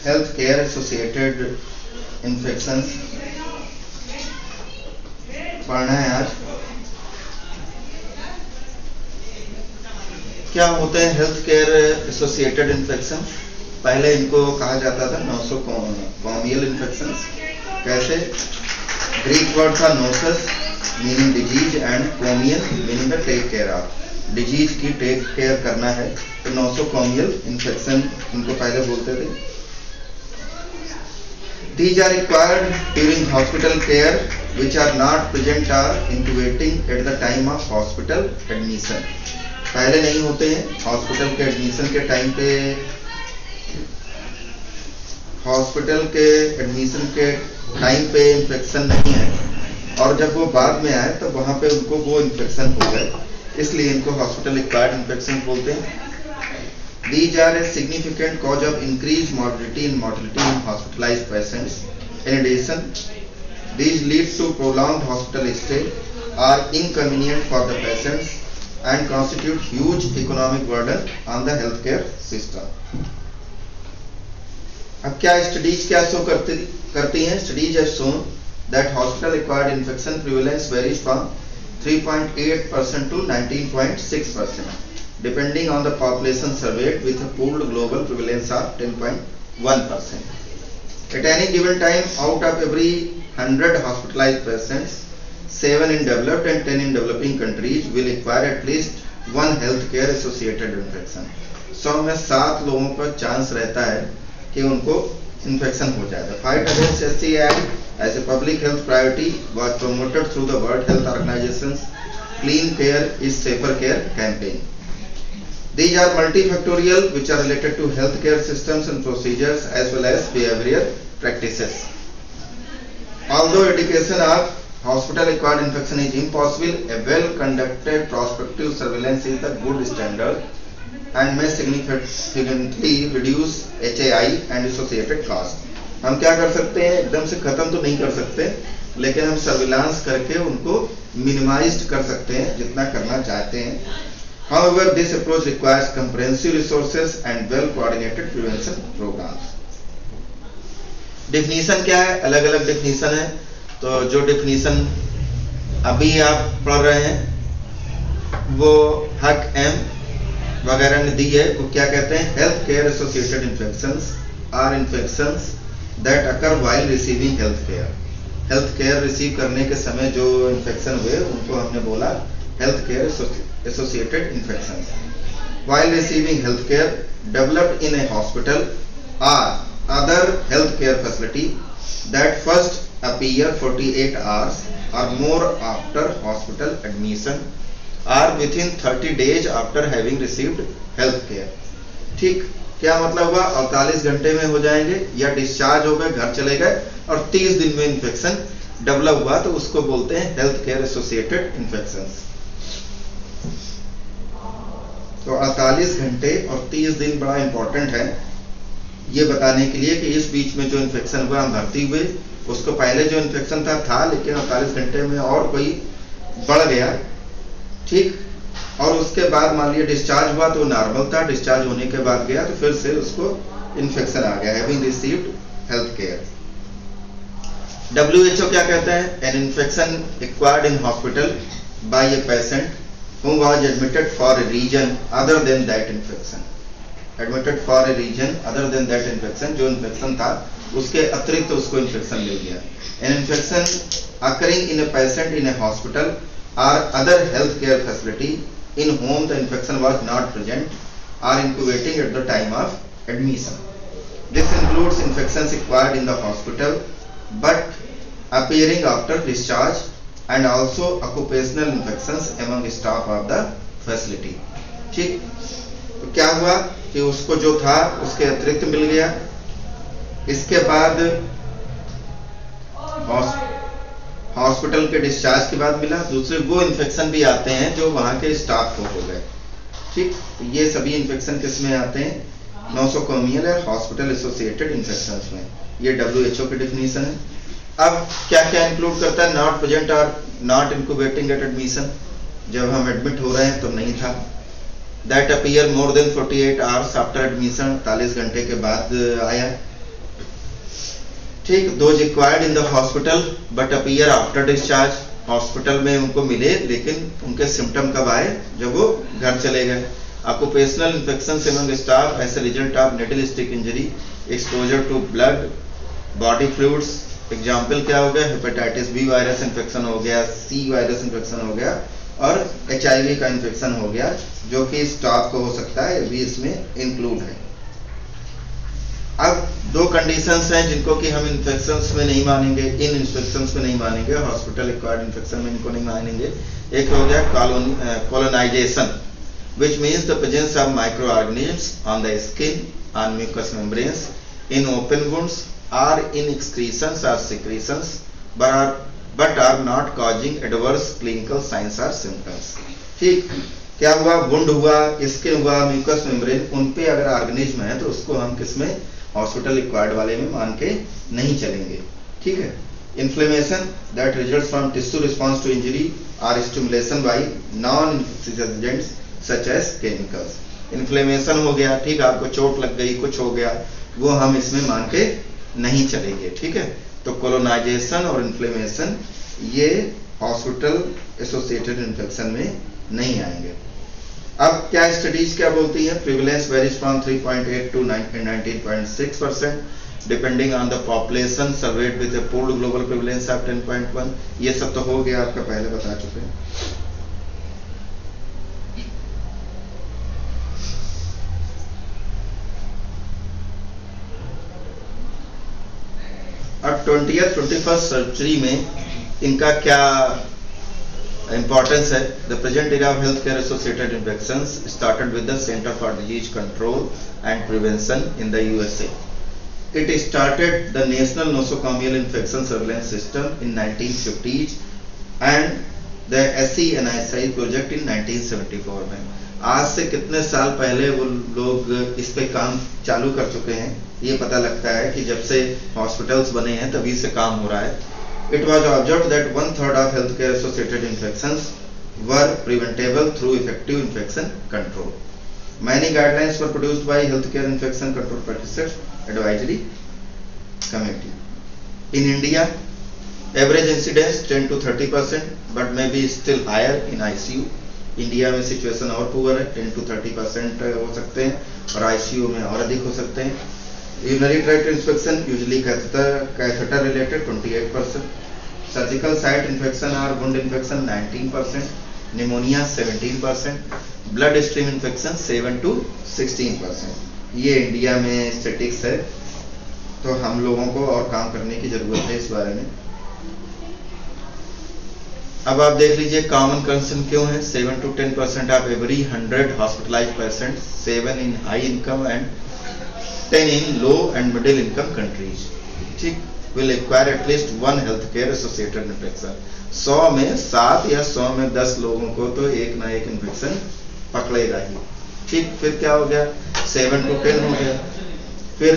Health care associated infections पढ़ना है आज। क्या होते हैं हेल्थ केयर एसोसिएटेड इन्फेक्शन? पहले इनको कहा जाता था नोसोकोमियल इन्फेक्शन। कैसे? ग्रीक वर्ड था nosos meaning disease and comial meaning the take care of. Disease की टेक केयर करना है तो नोसोकोमियल इन्फेक्शन इनको पहले बोलते थे। These are required during hospital care which are not present or incubating at the time of hospital admission। पहले नहीं होते हैं हॉस्पिटल के एडमिशन के टाइम पे, हॉस्पिटल के एडमिशन के टाइम पे इन्फेक्शन नहीं है और जब वो बाद में आए तो वहां पे उनको वो इन्फेक्शन हो गए, इसलिए इनको हॉस्पिटल एक्वायर्ड इन्फेक्शन बोलते हैं। These are a significant cause of increased morbidity and mortality in hospitalized patients. In addition, these lead to prolonged hospital stay, are inconvenient for the patients, and constitute huge economic burden on the healthcare system. अब क्या studies क्या show करती हैं? Studies have shown that hospital acquired infection prevalence varies from 3.8% to 19.6%. depending on the population surveyed with a pooled global prevalence of 10.1%. At any given time, out of every 100 hospitalized patients, 7 in developed and 10 in developing countries will acquire at least one healthcare associated infection. 100 में 7 लोगों का chance रहता है कि उनको infection हो जाएगा। Fight against STI as a public health priority was promoted through the World Health Organization's Clean Care is Safer Care campaign. These are multifactorial which are related to healthcare systems and procedures as well as behavioral practices. Although education of hospital acquired infection is impossible, a well conducted prospective surveillance is the good standard and may significantly reduce HAI and associated cost. हम क्या कर सकते हैं? एकदम से खत्म तो नहीं कर सकते, लेकिन हम सर्विलांस करके उनको मिनिमाइज कर सकते हैं जितना करना चाहते हैं। However, this approach requires comprehensive resources and well-coordinated prevention programs. Definition क्या है? अलग-अलग definition है। तो जो definition अभी आप पढ़ रहे हैं वो हक एम वगैरह ने दी है। वो क्या कहते हैं? Health care associated infections are infections that occur while receiving health care. Health care receive करने के समय जो infection हुए उनको हमने बोला health care associated infections. While receiving health care developed in a hospital or other health care facility that first appear 48 hours or more after hospital admission or within 30 days after having received health care. ठीक, क्या मतलब हुआ? 48 घंटे में हो जाएंगे या discharge हो गए, घर चले गए और 30 दिन में इन्फेक्शन डेवलप हुआ तो उसको बोलते हैं हेल्थ केयर एसोसिएटेड इन्फेक्शंस। तो 48 घंटे और 30 दिन बड़ा इंपॉर्टेंट है ये बताने के लिए कि इस बीच में जो इन्फेक्शन हुआ हम भर्ती हुए, उसको पहले जो इन्फेक्शन था लेकिन 48 घंटे में और कोई बढ़ गया, ठीक, और उसके बाद मान लिया डिस्चार्ज हुआ तो नॉर्मल था, डिस्चार्ज होने के बाद गया तो फिर से उसको इन्फेक्शन आ गया, having received health care. WHO क्या कहता है? An infection acquired in hospital by a patient who was admitted for a region other than that infection. Admitted for a region other than that infection, जो infection था उसके अतिरिक्त उसको infection मिल गया। An infection occurring in a patient in a hospital or other health care facility in whom the infection was not present or incubating at the time of admission. This includes infections acquired in the hospital but appearing after discharge and also occupational infections among staff of the facility. ठीक, तो क्या हुआ कि उसको जो था उसके अतिरिक्त मिल गया। इसके बाद हॉस्पिटल के डिस्चार्ज के बाद मिला। दूसरे वो इन्फेक्शन भी आते हैं जो वहां के स्टाफ को हो गए। ठीक, ये सभी इन्फेक्शन किस में आते हैं? नोसोकोमियल और हॉस्पिटल एसोसिएटेड इन्फेक्शंस में। ये WHO की डेफिनेशन है। अब क्या क्या इंक्लूड करता है? नॉट प्रेजेंट और नॉट इंक्यूबेटिंग एट एडमिशन, जब हम एडमिट हो रहे हैं तो नहीं था। That appear more than 48 hours after admission, 48 घंटे के बाद आया। ठीक, those acquired in the hospital but appear after discharge, hospital में उनको मिले लेकिन उनके सिम्टम कब आए, जब वो घर चले गए। Occupational infection among staff as a result of needle stick injury, exposure to blood body fluids, example क्या हो गया, हेपेटाइटिस बी वायरस इन्फेक्शन हो गया, सी वायरस इन्फेक्शन हो गया और HIV का इन्फेक्शन हो गया, जो कि स्टाफ को हो सकता है, भी इसमें इंक्लूड है। अब दो कंडीशंस हैं जिनको कि हम इन्फेक्शंस में नहीं मानेंगे, इन इन्फेक्शंस में नहीं मानेंगे, हॉस्पिटल एक्वायर्ड इन्फेक्शन में इनको नहीं मानेंगे। एक हो गया colonisation, which means the presence of microorganisms on the skin, on mucous membranes, in open wounds, or in excretions or secretions, but are not causing adverse clinical signs or symptoms। ठीक, क्या हुआ, वुंड हुआ, skin हुआ, mucus membrane, उन पे अगर organism है तो उसको हम किसमें, हॉस्पिटल एक्वायर्ड वाले में मान के नहीं चलेंगे। ठीक है। Inflammation that results from tissue response to injury or stimulation by non infectious agents such as chemicals. Inflammation हो गया, ठीक, आपको चोट लग गई, कुछ हो गया, वो हम इसमें मान के नहीं चलेंगे। ठीक है, तो कोलोनाइजेशन और इन्फ्लेमेशन ये हॉस्पिटल एसोसिएटेड इन्फेक्शन में नहीं आएंगे। अब क्या स्टडीज क्या बोलती है, prevalence varies from 3.8 to 19.6% depending on the population served with A pooled global prevalence of 10.1। ये सब तो हो गया, आपका पहले बता चुके हैं। अब 20th 21st सेंचुरी में इनका क्या इंपॉर्टेंस है। The present era of health care associated infections started with the centre for disease control and prevention in the USA। It started the national nosocomial infection surveillance system in 1950s and the SCNSI project in 1974 में। आज से कितने साल पहले वो लोग इस पे काम चालू कर चुके हैं, ये पता लगता है कि जब से हॉस्पिटल्स बने हैं तभी से काम हो रहा है। It was observed that 1/3 of healthcare associated infections were preventable through effective infection control. Many guidelines were produced by Healthcare Infection Control Practitioners Advisory Committee. In India, average incidence 10 to 30%, but may be still higher in ICU. India में situation और poor है, 10 to 30% हो सकते हैं और ICU में और अधिक हो सकते हैं। Urinary tract infection usually catheter related 28%, surgical site infection और wound infection 19%, pneumonia 17%, blood stream infection 7 to 16%। ये इंडिया में स्टैटिक्स है, तो हम लोगों को और काम करने की जरूरत है इस बारे में। अब आप देख लीजिए कॉमन कंसर्न क्यों है। 7 to 10% of every 100 hospitalised patient, 7 in high income and 10 in low and middle income countries, ठीक, will acquire at least one healthcare associated infection। 100 में 7 या 100 में 10 लोगों को तो एक ना एक इन्फेक्शन पकड़ेगा ही। ठीक, फिर क्या हो गया, 7 to 10 हो गया, फिर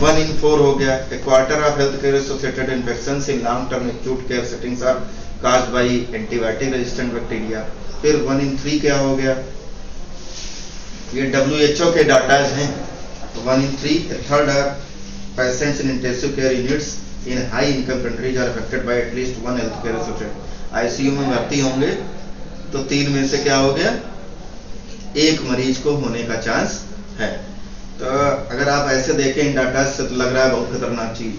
1 in 4 हो गया। A quarter of healthcare associated infections in long term acute care settings are caused by antibiotic resistant bacteria। फिर 1 in 3 क्या हो गया, ये WHO के डाटा हैं। 1 in 3, a third are patients in intensive care units in high income countries are affected by at least one healthcare associated। ICU में भर्ती होंगे तो 3 में से क्या हो गया, एक मरीज को होने का चांस है। तो अगर आप ऐसे देखें इन डाटा से तो लग रहा है बहुत खतरनाक चीज।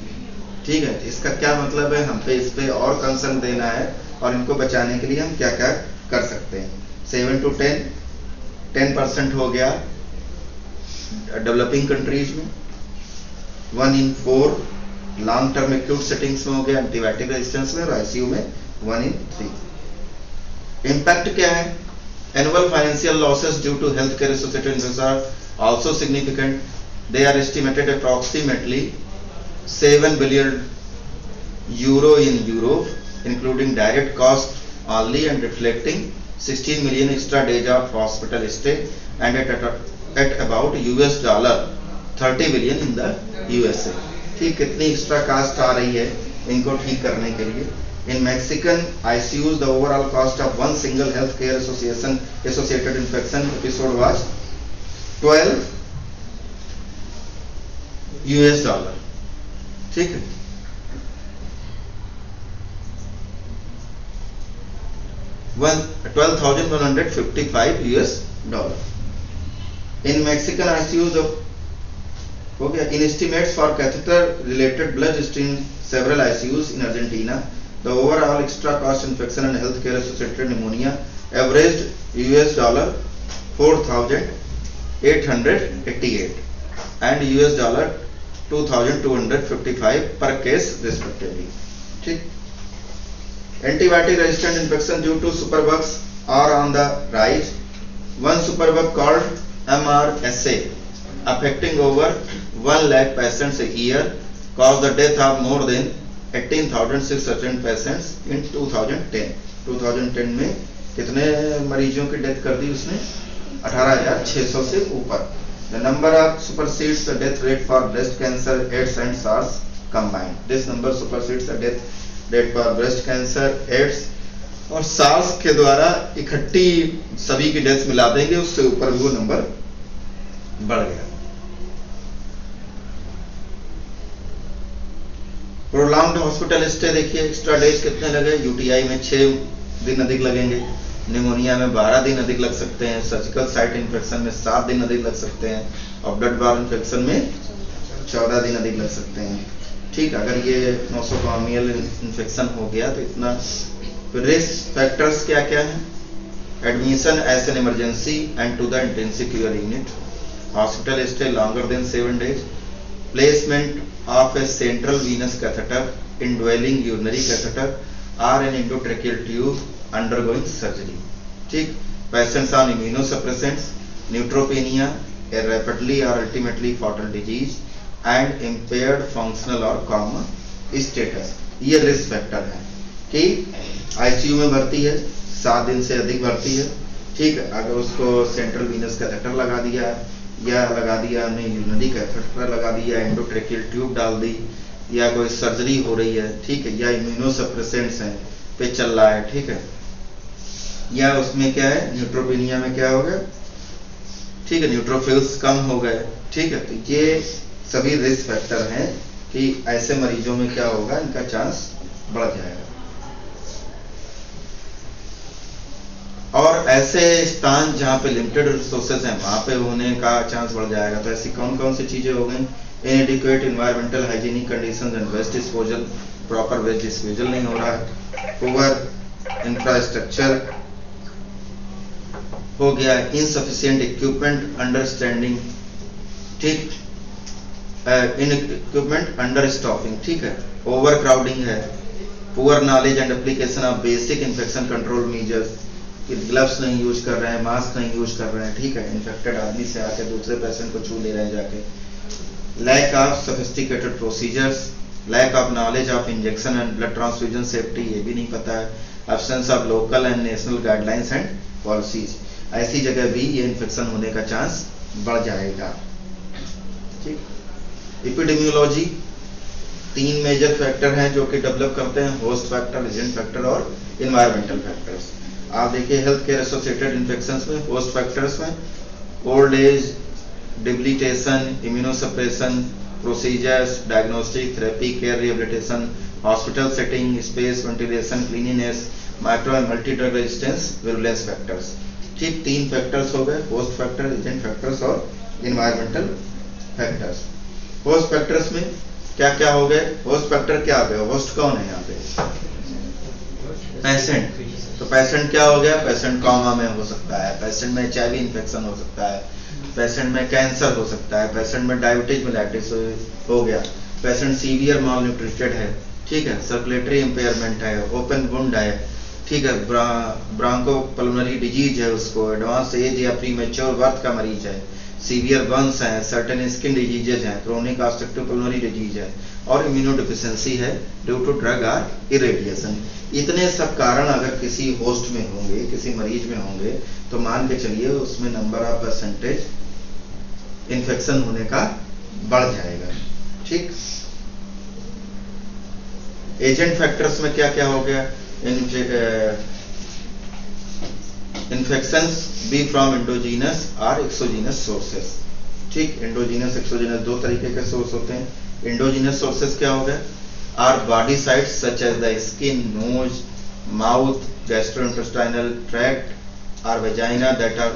ठीक है, इसका क्या मतलब है, हम पे इस पे और कंसर्न देना है और इनको बचाने के लिए हम क्या क्या कर सकते हैं। 7 to 10% हो गया डेवलपिंग कंट्रीज में, 1 in 4 long term acute settings में हो गया, एंटीबायोटिक रेजिस्टेंस में, और ICU में 1 in 3। इम्पैक्ट क्या है, annual financial losses due to health care associated infections are also significant. They are estimated approximately 7 billion euro in Europe, including direct cost only and reflecting 16 million extra days of hospital stay and at about $30 billion in the USA। ठीक, कितनी extra cast आ रही है इनको ठीक करने के लिए। In Mexican ICUs, the overall cost of one single healthcare associated infection episode was $12। ठीक है, $12,155 US. In Mexican ICUs of in estimates for catheter related blood stream several ICUs in Argentina, the overall extra cost infection and healthcare associated pneumonia averaged $4,888 and $2,255 per case respectively. ठीक. Antibiotic resistant infection due to superbugs are on the rise. One superbug called MRSA, affecting over 1 lakh patients a year, caused the death of more than 18,600 patients in 2010. 2010 में कितने मरीजों की death कर दी उसने? 18,600 से ऊपर. The number of supersedes the death rate for breast cancer, AIDS and SARS combined. This number supersedes the death rate for breast cancer, AIDS और SARS के द्वारा इकट्ठी सभी की डेथ मिला देंगे, उससे ऊपर भी वो नंबर बढ़ गया. प्रोलॉन्ग्ड हॉस्पिटल स्टे देखिए, एक्स्ट्रा डेज कितने लगे? यूटीआई में 6 दिन अधिक लगेंगे, निमोनिया में 12 दिन अधिक लग सकते हैं, सर्जिकल साइट इन्फेक्शन में 7 दिन अधिक लग सकते हैं और ब्लड बॉर्न इन्फेक्शन में 14 दिन अधिक लग सकते हैं. ठीक, अगर ये नोसोकोमियल इन्फेक्शन हो गया तो इतना. रिस्क फैक्टर्स क्या क्या है? Admission as an emergency and to the intensive care unit, hospital stay longer than 7 days, placement of a central venous catheter, indwelling urinary catheter or an endotracheal tube undergoing surgery. ठीक, patients on immunosuppressants, neutropenia, a rapidly or ultimately fatal disease and impaired functional or coma status. ये risk factor है कि ICU में भर्ती है, 7 दिन से अधिक भर्ती है. ठीक है, अगर उसको सेंट्रल वीनस कैथेटर लगा दिया या लगा दिया हमने यूरिनरी कैथेटर लगा दिया, एंडोट्रेकियल ट्यूब डाल दी, या कोई सर्जरी हो रही है, ठीक है, या इम्यूनोसप्रेसेंट्स हैं पे चल रहा है, ठीक है, या उसमें क्या है, न्यूट्रोपेनिया में क्या हो गया, ठीक है, न्यूट्रोफिल्स कम हो गए. ठीक है, तो ये सभी रिस्क फैक्टर हैं कि ऐसे मरीजों में क्या होगा, इनका चांस बढ़ जाएगा. और ऐसे स्थान जहाँ पे लिमिटेड रिसोर्सेज हैं वहां पे होने का चांस बढ़ जाएगा. तो ऐसी कौन कौन सी चीजें हो गई? Inadequate environmental hygienic conditions and waste disposal, proper waste disposal नहीं हो रहा है, पुअर इंफ्रास्ट्रक्चर हो गया, इनसफिशिएंट इक्विपमेंट अंडरस्टैंडिंग, ठीक, इन इक्विपमेंट अंडर स्टॉकिंग, ठीक है, ओवर क्राउडिंग है, poor knowledge and application of basic infection control measures, gloves नहीं यूज कर रहे हैं, मास्क नहीं यूज कर रहे हैं, ठीक है, इन्फेक्टेड आदमी से आके दूसरे पेशेंट को छू ले रहे हैं जाके. Lack of sophisticated procedures, lack of knowledge of injection and blood transfusion safety, ये भी नहीं पता है, absence of local and national guidelines and policies. ऐसी जगह भी ये इन्फेक्शन होने का चांस बढ़ जाएगा. ठीक, एपिडेमियोलॉजी 3 मेजर फैक्टर हैं जो कि डेवलप करते हैं, होस्ट फैक्टर, एजेंट फैक्टर और इन्वायरमेंटल फैक्टर्स. आप देखिए हेल्थ केयर एसोसिएटेड इन्फेक्शंस में, होस्ट फैक्टर्स में old age, debilitation, immunosuppression, procedures, diagnostic, therapy, care, rehabilitation, hospital setting, space, ventilation, cleanliness, micro and multi drug resistance, virulence factors. ठीक, 3 factors हो गए, host factor, agent factors और environmental factors. Host factors में क्या क्या हो गए? होस्ट फैक्टर क्या हो गया? होस्ट कौन है यहाँ पे? पेशेंट. तो पेशेंट क्या हो गया? पेशेंट कोमा में हो सकता है, पेशेंट में HIV इन्फेक्शन हो सकता है, पेशेंट में कैंसर हो सकता है, पेशेंट में डायबिटीज मेलाइटिस हो गया, पेशेंट सीवियर माल न्यूट्रिटेड है, ठीक है, सर्कुलेटरी इंपेयरमेंट है, ओपन वुंड है, ठीक है, ब्रांकोपल्मोनरी डिजीज है, उसको एडवांस एज या प्रीमेच्योर बर्थ का मरीज है, सीवियर बर्न्स है, सर्टेन स्किन डिजीजेज हैं, क्रोनिक ऑब्स्ट्रक्टिव पल्मोनरी डिजीज है और इम्यूनोडेफिशिएंसी है ड्यू टू ड्रग और इरेडिएशन. इतने सब कारण अगर किसी होस्ट में होंगे, किसी मरीज में होंगे, तो मान के चलिए उसमें नंबर ऑफ परसेंटेज इन्फेक्शन होने का बढ़ जाएगा. ठीक, एजेंट फैक्टर्स में क्या क्या हो गया? इन्फेक्शंस बी फ्रॉम एंडोजीनस और एक्सोजीनस सोर्सेस. ठीक, एंडोजीनस एक्सोजीनस 2 तरीके के सोर्स होते हैं. एंडोजीनस सोर्सेस क्या हो गए? Are body sites such as the skin, nose, mouth, gastrointestinal tract or vagina that are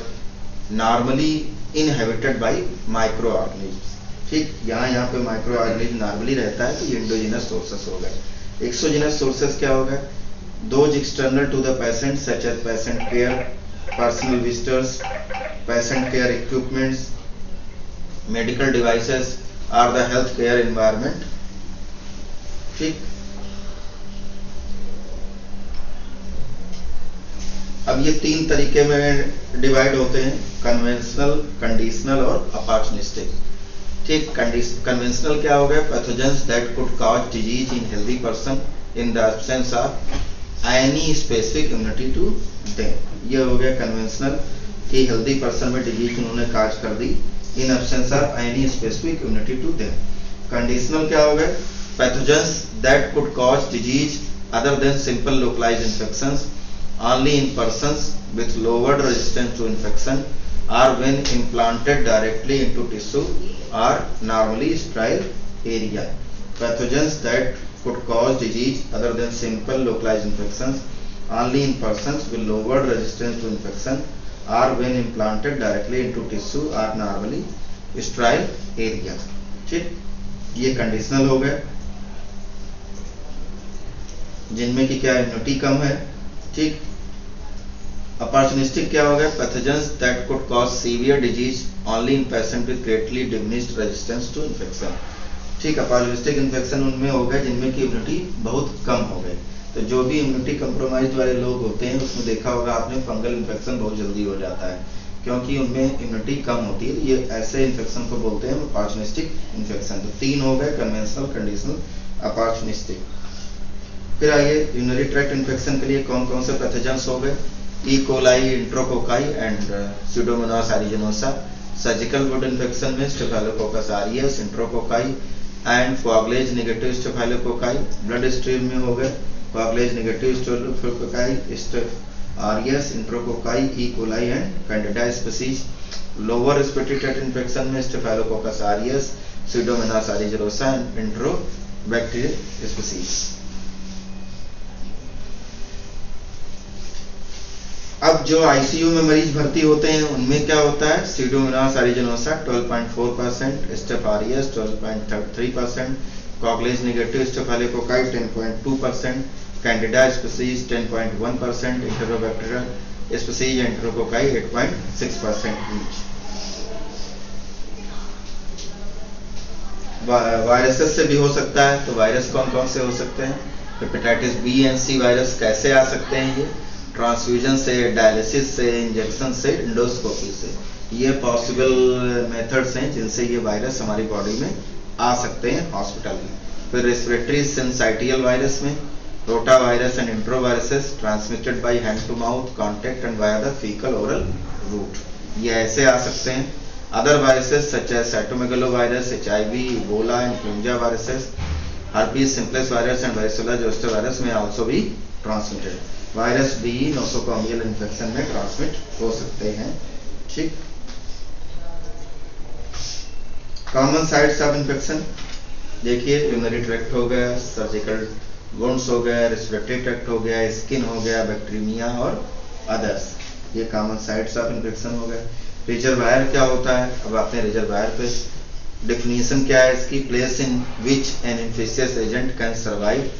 normally inhabited by microorganisms. ठीक, यहाँ पे माइक्रोऑर्गेनिज्म नॉर्मली रहता है, तो ये इंडोजिनस सोर्सेस हो गए. एक्सोजिनस सोर्सेस क्या हो गए? Those external to the patient such as patient care, personal visitors, patient care equipments, medical devices or the health care environment. ठीक, अब ये तीन तरीके में डिवाइड होते हैं, कन्वेंशनल, कंडीशनल और अपॉर्चुनिस्टिक. ठीक, कन्वेंशनल क्या हो गया? Pathogens that could cause disease in healthy person in the absence of any specific immunity to them. ये हो गया कन्वेंशनल कि हेल्दी पर्सन में डिजीज उन्होंने काज कर दी in absence of any specific immunity to them. Conditional क्या हो गए? Pathogens that could cause disease other than simple localised infections only in persons with lowered resistance to infection or when implanted directly into tissue or normally sterile area. Pathogens that could cause disease other than simple localized infections only in persons with lowered resistance to infection or when implanted directly into tissue or normally sterile area. ठीक, ये conditional हो गए जिनमें की क्या immunity कम है. ठीक, opportunistic क्या हो गया? Pathogens that could cause severe disease only in patient with greatly diminished resistance to infection. ठीक, अपॉर्चुनिस्टिक इन्फेक्शन उनमें हो गए जिनमें की इम्यूनिटी बहुत कम हो गई. तो जो भी इम्यूनिटी कंप्रोमाइज्ड वाले लोग होते हैं उसमें देखा होगा आपने फंगल इन्फेक्शन बहुत जल्दी हो जाता है क्योंकि उनमें इम्यूनिटी कम होती है. ये ऐसे इन्फेक्शन को बोलते हैं अपॉर्चुनिस्टिक इन्फेक्शन. तो तीन हो गए, कन्वेंशनल, कंडीशनल, अपॉर्चुनिस्टिक. फिर आइए यूरिनरी ट्रैक्ट इन्फेक्शन के लिए कौन कौन से पैथोजेंस हो गए? E. coli, enterococcus and Pseudomonas aeruginosa. Surgical wound infection में Staphylococcus aureus, enterococci and Coagulase negative Staphylococci. Blood stream में हो गए Coagulase negative Staphylococci, Staph aureus, enterococci, E. coli and Candida species. Lower respiratory tract infection में Staphylococcus aureus, Pseudomonas aeruginosa and Enterobacterial species. अब जो ICU में मरीज भर्ती होते हैं उनमें क्या होता है? Pseudomonas aeruginosa 12.4%, Staph aureus 12.3%, Coagulase negative Staphylococci 10.2%, Candida species 10.1%, Enterobacterial species Enterococci 8.6% each. Viruses से भी हो सकता है. तो वायरस कौन कौन से हो सकते हैं? Hepatitis B and C virus. कैसे आ सकते हैं ये? ट्रांसफ्यूजन से, डायलिसिस से, इंजेक्शन से, इंडोस्कोपी से. ये पॉसिबल मेथड्स हैं जिनसे ये वायरस हमारी बॉडी में आ सकते हैं हॉस्पिटल में. फिर रेस्पिरेटरी सिंसाइटियल वायरस में rota virus and enteroviruses transmitted by hand to mouth contact and via the faecal oral route. ये ऐसे आ सकते हैं. Other viruses such as cytomegalovirus, HIV, Ebola, influenza viruses, herpes simplex virus and varicella zoster virus में also भी transmitted. Virus भी nosocomial infection में transmit हो सकते हैं. ठीक, कॉमन साइट्स ऑफ इन्फेक्शन देखिए, यूरिनरी ट्रैक्ट हो गया, सर्जिकल वुंड्स हो गया, रेस्पिरेटरी ट्रैक्ट हो गया, स्किन हो गया, बैक्टीरिया और अदर्स. ये कॉमन साइट्स ऑफ इन्फेक्शन हो गए. रिजर्वायर क्या होता है? अब आपने रिजर्वायर पे डेफिनेशन क्या है इसकी? Place in which an infectious agent can survive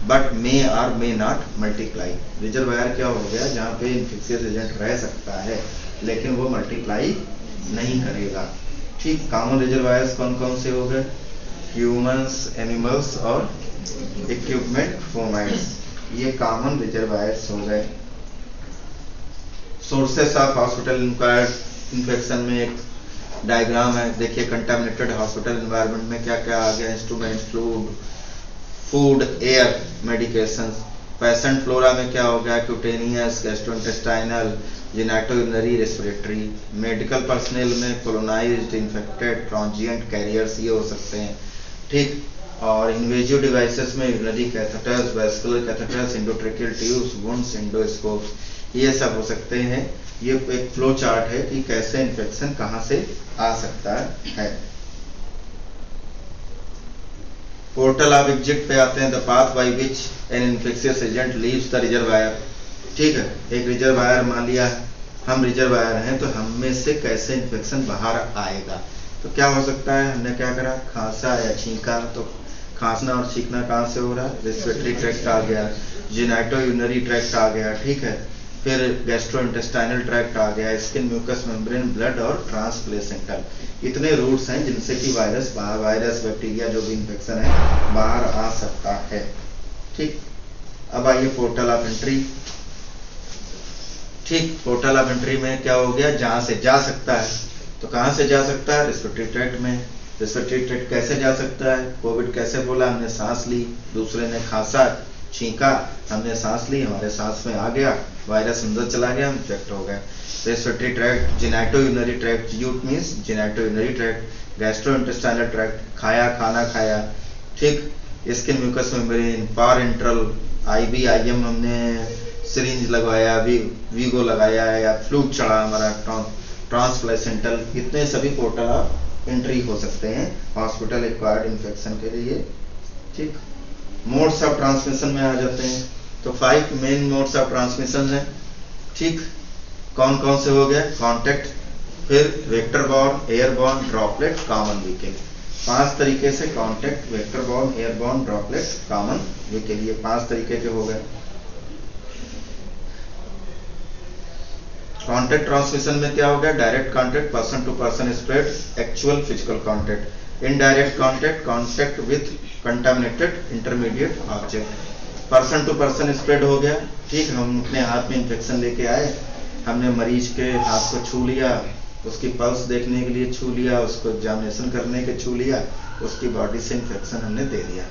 but may और मे नॉट मल्टीप्लाई. रिजर्वायर क्या हो गया? जहाँ पे इन्फेक्शियस एजेंट रह सकता है लेकिन वो मल्टीप्लाई नहीं करेगा. ठीक, कॉमन रिजर्वायर्स कौन कौन से हो गए? ह्यूमंस, एनिमल्स और इक्विपमेंट फोमाइट्स. ये कॉमन रिजर्वायर्स हो गए. सोर्सेस ऑफ हॉस्पिटल इन्फेक्शन में एक डायग्राम है, देखिए. कंटामिनेटेड हॉस्पिटल एनवायरनमेंट में क्या क्या आ गया? Instrument, food, air, medications. Patient flora में क्या हो गया? Cutaneous, gastrointestinal, genitourinary, respiratory. Medical personal में कोलोनाइज्ड, इन्फेक्टेड, ट्रांजिएंट कैरियर्स ये हो सकते हैं. ठीक, और इन्वेजिव डिवाइसेस में urinary catheters, vascular catheters, endotracheal tubes, wounds, endoscopes, ये सब हो सकते हैं. ये एक फ्लो चार्ट है कि कैसे इन्फेक्शन कहाँ से आ सकता है. पोर्टल ऑफ एग्जिट पे आते हैं, the path by which an infectious agent leaves the reservoir. ठीक है, एक रिजर्वायर मान लिया हम रिजर्वायर हैं, तो हम में से कैसे इन्फेक्शन बाहर आएगा। तो क्या हो सकता है, हमने क्या करा, खांसा या छींका, तो खांसना और छींकना कहाँ से हो रहा है, रेस्पिरेटरी ट्रैक्ट आ गया, जेनाइटो यूरिनरी ट्रैक्ट आ गया, ठीक है, फिर गैस्ट्रोइंटेस्टाइनल ट्रैक्ट आ गया, स्किन म्यूकस मेम्ब्रेन, ब्लड और ट्रांसप्लेसेंटल। इतने रूट्स हैं जिनसे कि वायरस बैक्टीरिया जो भी इन्फेक्शन है बाहर आ सकता है। ठीक, अब आइए पोर्टल ऑफ एंट्री। ठीक, पोर्टल ऑफ एंट्री में क्या हो गया, जहां से जा सकता है, तो कहां से जा सकता है, रेस्पिरेटरी ट्रैक्ट में। रेस्पिरेटरी ट्रैक्ट कैसे जा सकता है, कोविड कैसे बोला, हमने सांस ली, दूसरे ने खांसा छींका, हमने सांस ली, हमारे सांस में आ गया, वायरस अंदर चला गया, इन्फेक्ट हो गया। Respiratory tract, genito urinary tract, UT means genito urinary tract, gastrointestinal tract, खाया खाना खाया, ठीक, skin mucous membrane, parenteral, IV IM हमने सिरिंज लगवाया, वीगो लगाया या फ्लूक चढ़ा हमारा, ट्रांसप्लेसेंटल, इतने सभी पोर्टल ऑफ एंट्री हो सकते हैं हॉस्पिटल एक्वायर्ड इन्फेक्शन के लिए। ठीक, मोड्स ऑफ ट्रांसमिशन में आ जाते हैं, तो 5 मेन मोड्स ऑफ ट्रांसमिशन है। ठीक, कौन कौन से हो गए, कॉन्टेक्ट, फिर vector borne, airborne, droplet, common vehicle. 5 तरीके से contact, vector borne, airborne, droplet, common vehicle, ये 5 तरीके के हो गए। कॉन्टेक्ट ट्रांसमिशन में क्या हो गया, direct contact, person to person spread, actual physical contact. Indirect contact, contact with contaminated intermediate object. Person to person spread हो गया, ठीक, हम अपने हाथ में इंफेक्शन लेके आए, हमने मरीज के हाथ को छू लिया, उसकी पल्स देखने के लिए छू लिया, उसको एग्जामिनेशन करने के छू लिया, उसकी बॉडी से इंफेक्शन हमने दे दिया,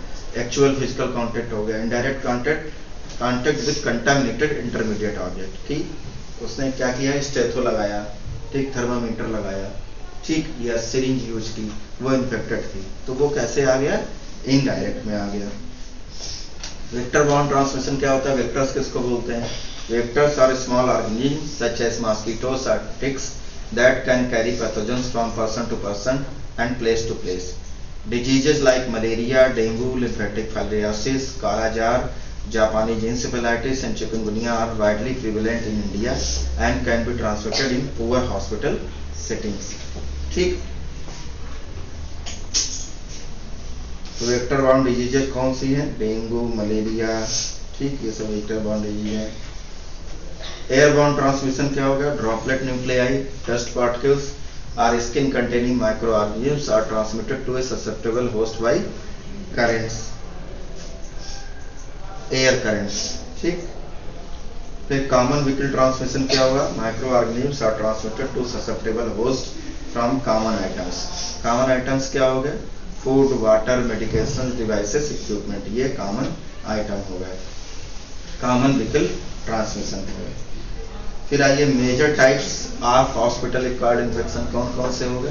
एक्चुअल फिजिकल कॉन्टेक्ट हो गया। Indirect contact, contact with contaminated intermediate object, ठीक, उसने क्या किया, स्टेथो लगाया, ठीक, थर्मामीटर लगाया, ठीक, या सिरिंज यूज की, वो इन्फेक्टेड थी, तो वो कैसे आ गया, इनडायरेक्ट में आ गया। वेक्टर बॉर्न ट्रांसमिशन क्या होता है, वेक्टर्स किसको बोलते हैं, vectors are small organism such as mosquitoes और ticks that can carry pathogens from person to person and place to place. Diseases like malaria, dengue, lymphatic filariasis, kala jar, Japanese encephalitis and chikungunya are widely prevalent in India and can be transmitted in poor hospital settings. ठीक, तो vector borne diseases कौन सी हैं, dengue, malaria, ठीक, ये सब vector borne disease हैं। Airborne transmission क्या होगा, droplet nuclei, dust particles or skin containing micro organisms are transmitted to a susceptible host by currents, air currents. ठीक, फिर कॉमन व्हीकल ट्रांसमिशन क्या होगा, micro organisms are transmitted to susceptible host from common items. Common items क्या हो गए, food, water, medication, devices, equipment, ये common item हो गए, कॉमन व्हीकल ट्रांसमिशन हो गए। फिर आइए major types of hospital acquired infection कौन कौन से हो गए,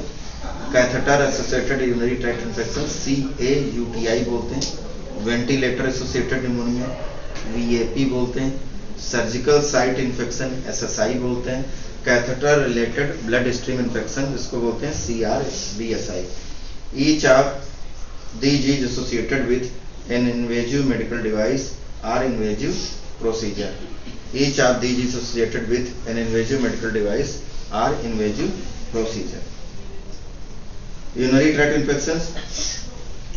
catheter associated urinary tract infection, CAUTI बोलते हैं, वेंटिलेटर एसोसिएटेड निमोनिया, VAP बोलते हैं, सर्जिकल साइट इन्फेक्शन, SSI बोलते हैं, catheter related blood stream infection जिसको बोलते हैं CRBSI। Each of these is associated with an invasive medical device और invasive procedure. Each of these is associated with an invasive medical device or invasive procedure. Urinary tract infections.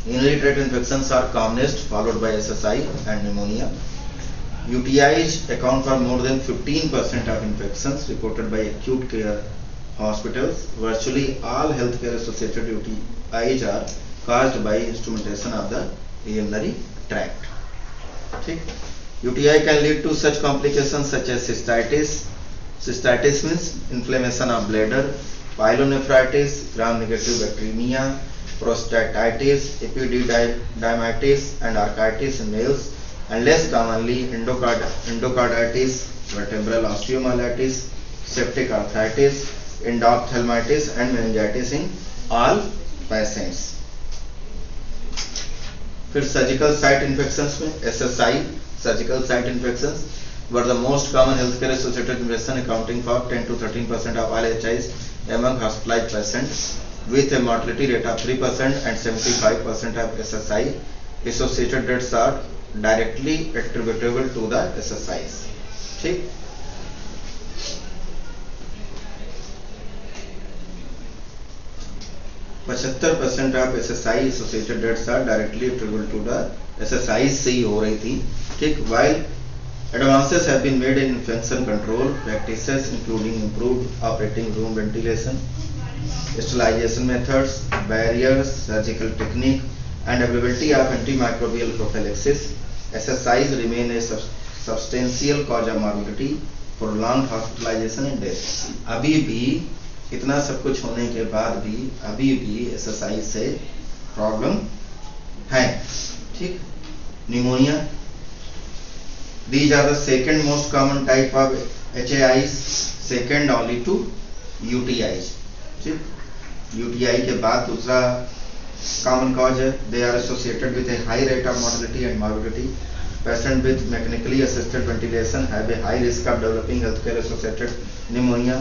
Urinary tract infections are commonest, followed by SSI and pneumonia. UTIs account for more than 15% of infections reported by acute care hospitals. Virtually all healthcare associated UTIs are caused by instrumentation of the urinary tract. ठीक, UTI can lead to such complications such as cystitis. Cystitis means inflammation of bladder, pyelonephritis, gram-negative bacteremia, prostatitis, epididymitis, and architis in males, and less commonly endocarditis, vertebral osteomyelitis, septic arthritis, endophthalmitis, and meningitis in all patients. फिर surgical site infections में SSI, surgical site infections were the most common healthcare associated infection, accounting for 10 to 13% of all HIs among hospitalized patients, with a mortality rate of 3% and 75% of SSI associated deaths are directly attributable to the SSIs. ठीक, 75% of SSI associated deaths are directly attributable to the SSIs से ही हो रही थी. ठीक, while advances have been made in infection control practices including improved operating room ventilation, sterilization methods, barriers, surgical technique and availability of antimicrobial prophylaxis, SSIs remain a substantial cause of morbidity, prolonged hospitalization and death. अभी भी इतना सब कुछ होने के बाद भी अभी भी SSI से प्रॉब्लम है. ठीक, pneumonia, these are the second most common type of HAIs, second only to UTIs. ठीक, UTI के बाद दूसरा कॉमन कॉज है. They are associated with a high rate of mortality and morbidity. Patients with mechanically assisted ventilation have a high risk of developing healthcare associated pneumonia,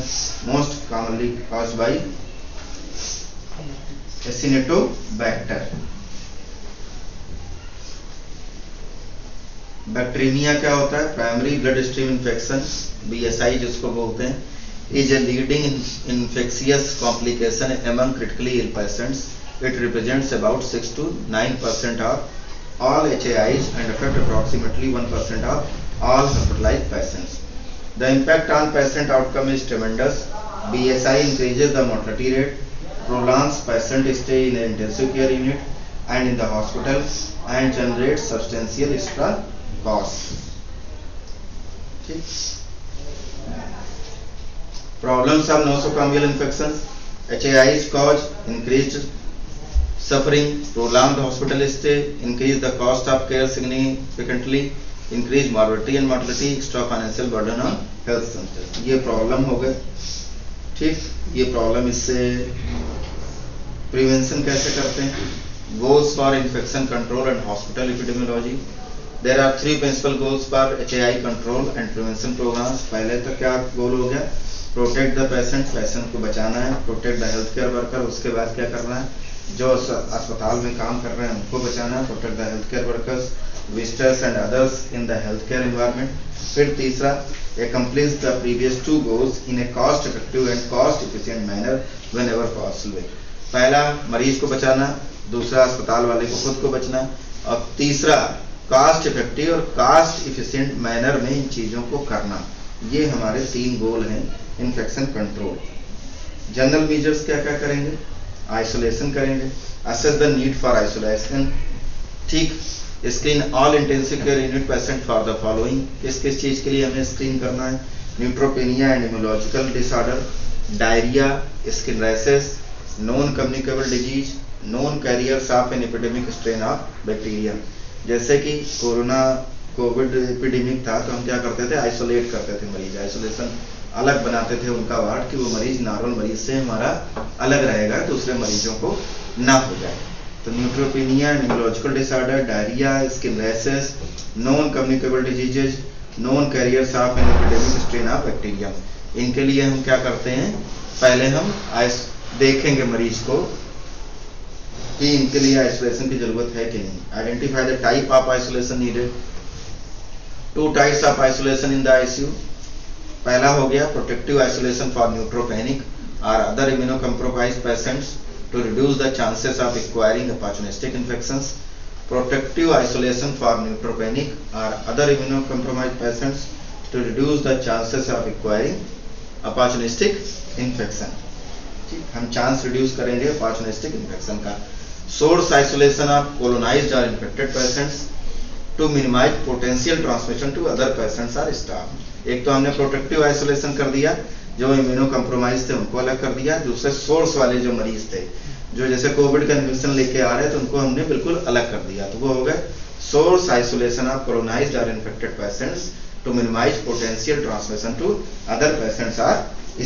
most commonly caused by Acinetobacter. Bacteria क्या होता है? Primary blood stream infection, BSI जिसको बोलते हैं, is a leading infectious complication among critically ill patients. It represents about 6 to 9% of all HAIs and affect approximately 1% of all hospitalized patients. The impact on patient outcome is tremendous. BSI increases the mortality rate, prolongs patient stay in an intensive care unit and in the hospital, and generates substantial extra costs. Problems of nosocomial infections. HAIs cause increased suffering, prolonged hospital stay, increase the cost of care significantly, increase morbidity and mortality, extra financial burden on health centers. ये problem हो गए. ठीक, ये problem, इससे prevention कैसे करते हैं? Goals for infection control and hospital epidemiology. There are 3 principal goals for HAI control and prevention programs. पहले तो क्या गोल हो गया? प्रोटेक्ट द पेशेंट, पेशेंट को बचाना है. Protect the health care worker, उसके बाद क्या करना है? जो अस्पताल में काम कर रहे हैं उनको बचाना. Protect the health care workers, visitors and others in the health care environment. फिर तीसरा, accomplish the previous 2 goals in a cost effective and cost efficient manner whenever possible. पहला मरीज को बचाना, दूसरा अस्पताल वाले को खुद को बचना, और तीसरा कास्ट इफेक्टिव और कास्ट इफिशिएंट मैनर में इन चीजों को करना. ये हमारे 3 गोल हैं इन्फेक्शन कंट्रोल. जनरल मेजर्स क्या क्या करेंगे? आइसोलेशन करेंगे, assess the need for isolation. ठीक, screen all intensive care unit patient for the following. किस किस चीज के लिए हमें स्क्रीन करना है? Neutropenia and immunological disorder, diarrhoea, skin rashes, non communicable disease, non carriers of an epidemic strain of bacteria. जैसे कि कोविड एपिडेमिक था तो हम क्या करते थे? आइसोलेट करते थे मरीज, आइसोलेशन अलग बनाते थे उनका वार्ड कि वो मरीज नॉर्मल मरीज से हमारा अलग रहेगा, दूसरे मरीजों को ना हो जाए. तो neutropenia, neurological disorder, diarrhoea, skin rashes, non communicable diseases, non carriers of an epidemic strain of bacteria. इनके लिए हम क्या करते हैं? पहले हम देखेंगे मरीज को कि इनके लिए आइसोलेशन की जरूरत है कि नहीं. Identify the type of isolation needed. 2 types of isolation in the ICU. पहला हो गया प्रोटेक्टिव आइसोलेशन फॉर न्यूट्रोपेनिक और other immunocompromised patients to reduce the chances of acquiring opportunistic infections. Protective isolation for neutropenic or other immunocompromised patients to reduce the chances of acquiring opportunistic infection. हम chance reduce करेंगे opportunistic infection का. Source isolation of colonized or infected patients to minimize potential transmission to other patients or staff. एक तो हमने protective isolation कर दिया, जो immuno compromise थे उनको अलग कर दिया. दूसरे सोर्स वाले जो मरीज थे, जो जैसे कोविड का इन्फेक्शन लेके आ रहे थे, उनको हमने बिल्कुल अलग कर दिया. तो वो हो गए सोर्स आइसोलेशन ऑफ कोलोनाइज्ड और infected patients to minimise potential transmission to other patients और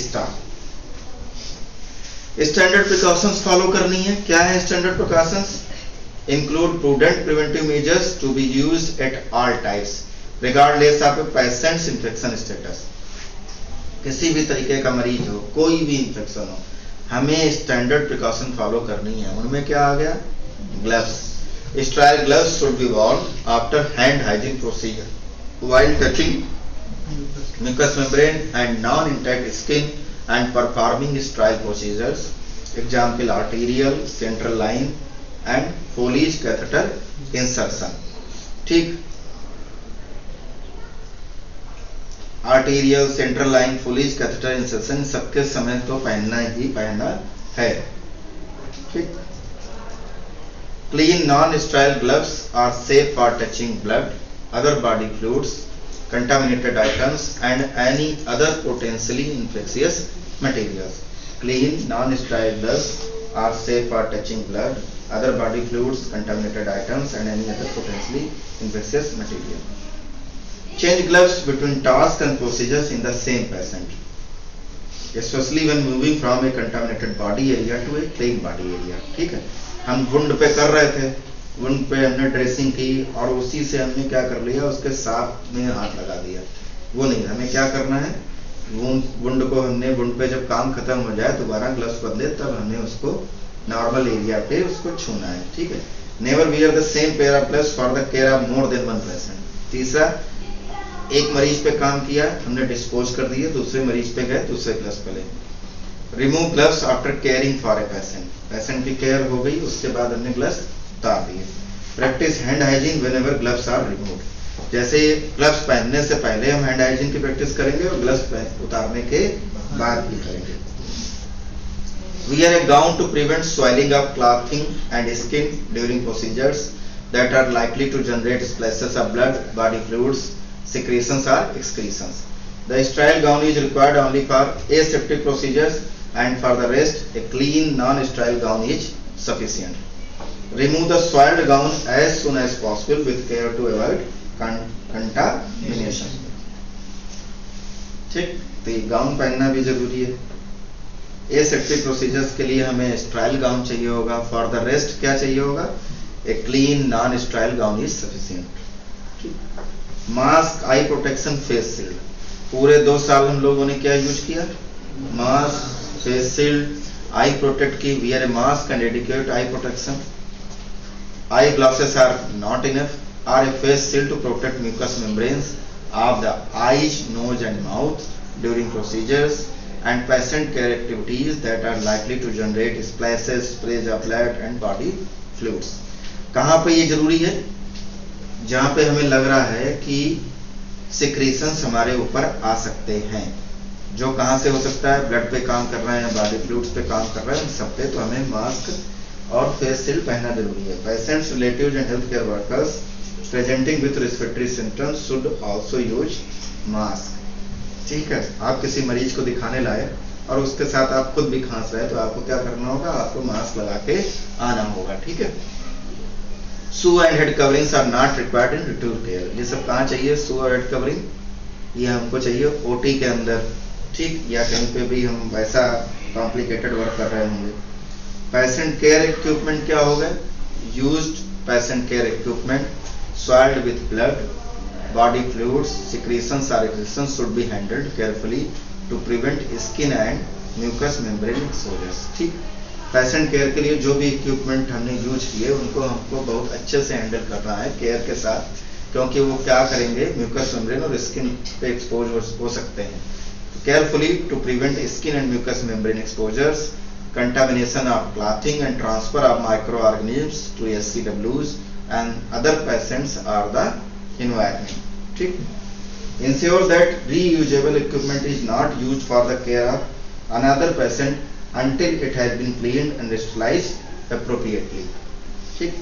स्टाफ. स्टैंडर्ड प्रिकॉशंस फॉलो करनी है. क्या है standard precautions? Include prudent preventive measures to be used at all times regardless of patients infection status. किसी भी तरीके का मरीज हो, कोई भी इन्फेक्शन हो, हमें स्टैंडर्ड प्रिकॉशन फॉलो करनी है. उनमें क्या आ गया? Gloves, Sterile gloves should be worn after hand hygiene procedure while touching mucous membrane and non-intact skin and performing sterile procedures. Example: arterial, central line and Foley's catheter insertion. ठीक, arterial, central line, Foley's catheter insertion सबके समय तो पहनना ही पहनना है। ठीक, clean non-sterile gloves are safe for touching blood, other body fluids, contaminated items and any other potentially infectious materials. Clean non-sterile gloves are safe for touching blood, other body fluids, contaminated items and any other potentially infectious material. Change gloves between tasks and procedures in the same patient, especially when moving from a contaminated body area to a clean body area. ठीक है, हम wound पे कर रहे थे, wound पे हमने dressing की और उसी से हमने क्या कर लिया, उसके साथ में हाथ लगा दिया। वो नहीं, हमें क्या करना है, वुंड को हमने, वुंड पे जब काम खत्म हो जाए दोबारा ग्लव्स बदले तब हमें उसको नॉर्मल एरिया पे उसको छूना है। ठीक है, never wear the same pair of gloves for the care of more than one patient. तीसरा, एक मरीज पे काम किया, हमने डिस्पोज कर दिए, दूसरे मरीज पे गए, दूसरे ग्लव्स पे ले। Remove gloves after caring for a patient, patient की केयर हो गई, उसके बाद हमने ग्लव्स उतार दिए। Practice hand hygiene whenever gloves are removed, जैसे ग्लव्स पहनने से पहले हम हैंड हाइजीन की प्रैक्टिस करेंगे और ग्लव्स उतारने के बाद भी करेंगे। Wear a gown to prevent swelling of clothing and skin during procedures that are likely to generate splashes of blood, body fluids, secretions or excretions. The sterile gown is required only for aseptic procedures and for the rest a clean non-sterile gown is sufficient. Remove the soiled gown as soon as possible with care to avoid contamination. ठीक, तो ये gown पहनना भी जरूरी है। Aseptic procedures के लिए हमें स्टाइल गाउन चाहिए होगा, फॉर द रेस्ट क्या चाहिए होगा, a clean non style gown is sufficient. Mask, eye protection, face shield, पूरे 2 साल हम लोगों ने क्या यूज किया, mask, face shield, eye protect की, wear a mask and adequate eye protection. Eye glasses are not enough, or a face shield to protect mucus membranes of the eyes, nose and mouth during procedures and patient care activities that are likely to generate splashes, sprays of blood and body fluids. कहाँ पे ये जरूरी है, जहाँ पे हमें लग रहा है कि सिक्रीशंस हमारे ऊपर आ सकते हैं। जो कहाँ से हो सकता है, ब्लड पे काम कर रहे हैं, बॉडी फ्लूइड्स पे काम कर रहे हैं, सब पे तो हमें मास्क और फेस शील्ड पहनना जरूरी है। Patients, relatives and health care workers presenting with respiratory symptoms should also use mask. ठीक है, आप किसी मरीज को दिखाने लाए और उसके साथ आप खुद भी खांस रहे तो आपको क्या करना होगा, आपको मास्क लगा के आना होगा। ठीक है, shoe and head coverings are not required in retrieve care. ये सब कहाँ चाहिए, शू और हेड कवरिंग, ये हमको चाहिए ओटी के अंदर, ठीक, या कहीं पे भी हम वैसा कॉम्प्लिकेटेड वर्क कर रहे होंगे। पेशेंट केयर इक्विपमेंट क्या होगा, used patient care equipment soiled with blood, body fluids, secretions or excretions should be handled carefully to prevent skin and mucous membrane exposures. ठीक, पेशेंट केयर के लिए जो भी इक्विपमेंट हमने यूज किए उनको हमको बहुत अच्छे से हैंडल करना है केयर के साथ, क्योंकि वो क्या करेंगे, म्यूकस मेम्ब्रेन और स्किन पे एक्सपोज हो सकते हैं। Carefully to prevent skin and mucus membrane exposures, contamination of clothing and transfer of microorganisms to SCWs and other patients or the environment. ठीक, ensure that reusable equipment is not used for the care of another patient until it has been cleaned and sterilized appropriately. ठीक,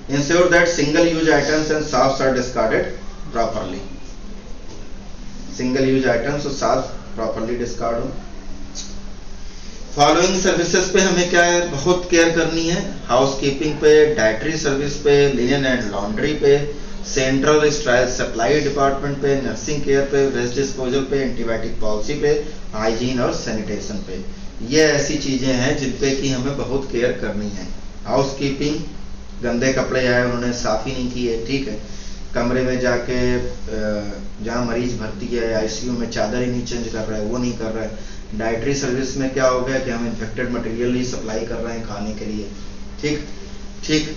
ensure that single use items and soaps are discarded properly. Single use items और soaps properly discard हो। Following services पे हमें क्या है, बहुत care करनी है, हाउस कीपिंग पे, डाइटरी सर्विस पे, लिनन एंड लॉन्ड्री पे, सेंट्रल स्ट्राइल सप्लाई डिपार्टमेंट पे, नर्सिंग केयर पे, वेस्ट डिस्पोजल पे, एंटीबायोटिक पॉलिसी पे, हाइजीन और सैनिटेशन पे। ये ऐसी चीजें हैं जिन पे कि हमें बहुत केयर करनी है। हाउस कीपिंग, गंदे कपड़े आए उन्होंने साफ ही नहीं किए, ठीक है, कमरे में जाके जहाँ मरीज भर्ती है आईसीयू में चादर ही नहीं चेंज कर रहा है, वो नहीं कर रहा है। डाइटरी सर्विस में क्या हो गया कि हम इन्फेक्टेड मटेरियल ही सप्लाई कर रहे हैं खाने के लिए, ठीक ठीक,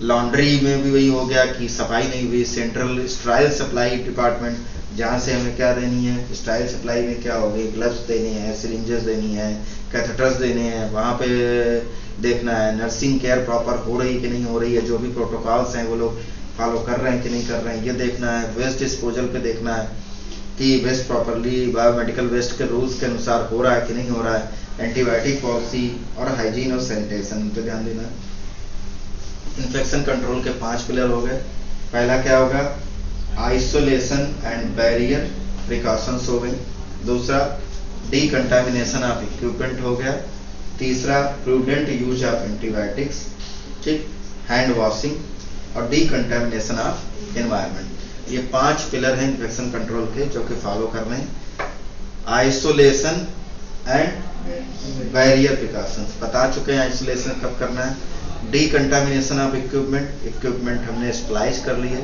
लॉन्ड्री में भी वही हो गया कि सफाई नहीं हुई, सेंट्रल स्टेराइल सप्लाई डिपार्टमेंट जहाँ से हमें क्या देनी है, स्टेराइल सप्लाई में क्या हो गई, ग्लव्स देने हैं, सिरिंजेस देनी है, कैथेटर्स देने हैं, वहाँ पे देखना है नर्सिंग केयर प्रॉपर हो रही कि नहीं हो रही है, जो भी प्रोटोकॉल्स हैं वो लोग फॉलो कर रहे हैं कि नहीं कर रहे हैं, ये देखना है। वेस्ट डिस्पोजल पे देखना है कि वेस्ट प्रॉपरली बायोमेडिकल वेस्ट के रूल्स के अनुसार हो रहा है कि नहीं हो रहा है। एंटीबायोटिक पॉलिसी और हाइजीन और सैनिटेशन पे ध्यान देना है। इन्फेक्शन कंट्रोल के 5 पिलर हो गए। पहला क्या होगा, आइसोलेशन एंड बैरियर प्रिकॉशंस हो गई। दूसरा, डीकंटामिनेशन ऑफ इक्विपमेंट हो गया। तीसरा, प्रूडेंट यूज ऑफ एंटीबायोटिक्स, ठीक, हैंड वॉशिंग और डीकंटामिनेशन ऑफ एनवायरनमेंट। ये 5 पिलर हैं इन्फेक्शन कंट्रोल के जो कि फॉलो करने हैं। आइसोलेशन एंड बैरियर प्रिकॉशंस बता चुके हैं, आइसोलेशन कब करना है। डीकंटामिनेशन ऑफ इक्विपमेंट, इक्विपमेंट हमने स्टरलाइज कर लिए।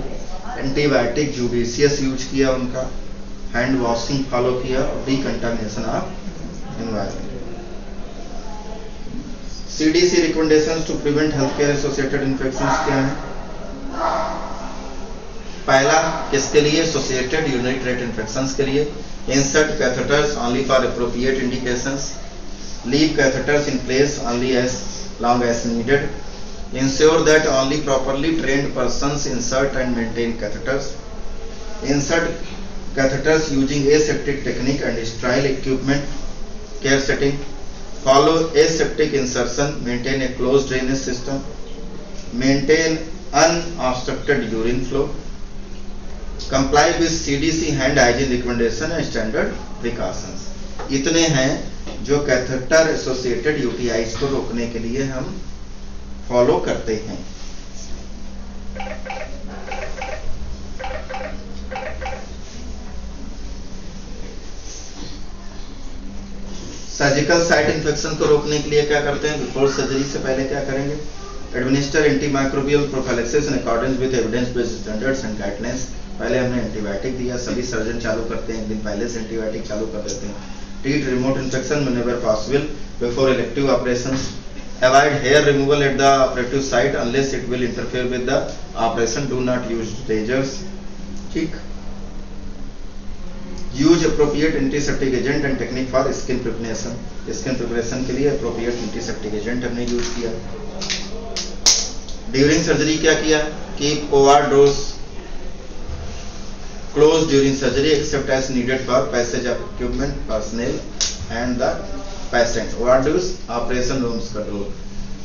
एंटीबायोटिक जुडिशियस यूज किया उनका, हैंड वॉशिंग फॉलो किया और decontamination of environment. CDC recommendations to prevent health care associated infections क्या है। पहला किसके लिए, एसोसिएटेड यूरिनरी ट्रैक्ट इन्फेक्शंस के लिए। Insert catheters only for appropriate indications, leave catheters in place only as long as needed, ensure that only properly trained persons insert and maintain catheters, insert catheters using aseptic technique and sterile equipment, care setting, follow aseptic insertion, maintain a closed drainage system, maintain unobstructed urine flow, comply with CDC hand hygiene recommendation and standard precautions। इतने हैं जो catheter associated UTIs को रोकने के लिए हम follow करते हैं। सर्जिकल साइट इन्फेक्शन को रोकने के लिए क्या करते हैं, बिफोर सर्जरी से पहले क्या करेंगे, administer antimicrobial prophylaxis in accordance with evidence based standards and guidelines. पहले हमने एंटीबायोटिक दिया, सभी सर्जन चालू करते हैं, एक दिन पहले से एंटीबायोटिक चालू कर देते हैं। Treat remote infection whenever possible before elective operations. Avoid hair removal at the operative site unless it will interfere with the operation. Do not use razors. ठीक. Use appropriate antiseptic agent and technique for skin preparation. Skin preparation के लिए appropriate antiseptic agent हमने use किया। During surgery क्या किया? Keep OR doors closed during surgery except as needed for passage of equipment, personnel and the patient। OR doors operation rooms का door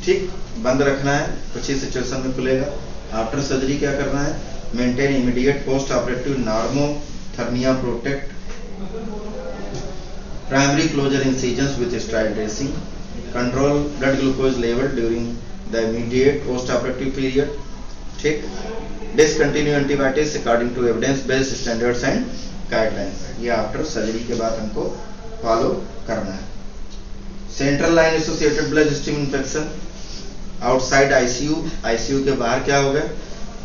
ठीक बंद रखना है, कुछ ही सिचुएशन में खुलेगा। आफ्टर सर्जरी क्या करना है, maintain immediate post operative normothermia, protect primary closure incisions with sterile dressing, control blood glucose level during the immediate post operative period, ठीक। Discontinue antibiotics according to evidence based standards and guidelines. ये after surgery के बाद हमको follow करना है। Central line associated blood stream infection outside ICU, ICU के बाहर क्या होगा,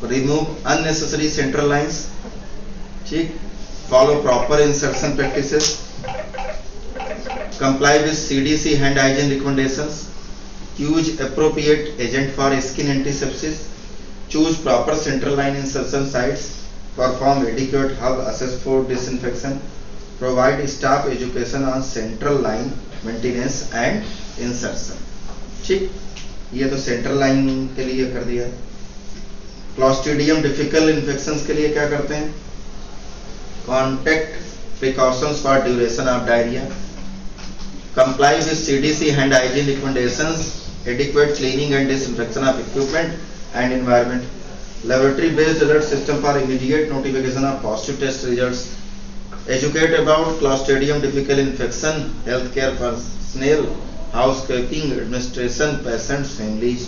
रिमूव अननेसेसरी सेंट्रल लाइंस, ठीक। Follow proper insertion practices, comply with CDC hand hygiene recommendations, use appropriate agent for skin antisepsis, choose proper central line insertion sites, perform adequate hub access for disinfection, provide staff education on central line maintenance and insertion, ठीक। ये तो central line के लिए कर दिया। Clostridium difficult infections के लिए क्या करते हैं, contact precautions for duration of diarrhoea, comply with CDC hand hygiene recommendations, adequate cleaning and disinfection of equipment and environment, laboratory based alert system for immediate notification of positive test results, educate about Clostridium difficile infection, healthcare personnel, housekeeping, administration, patients, families,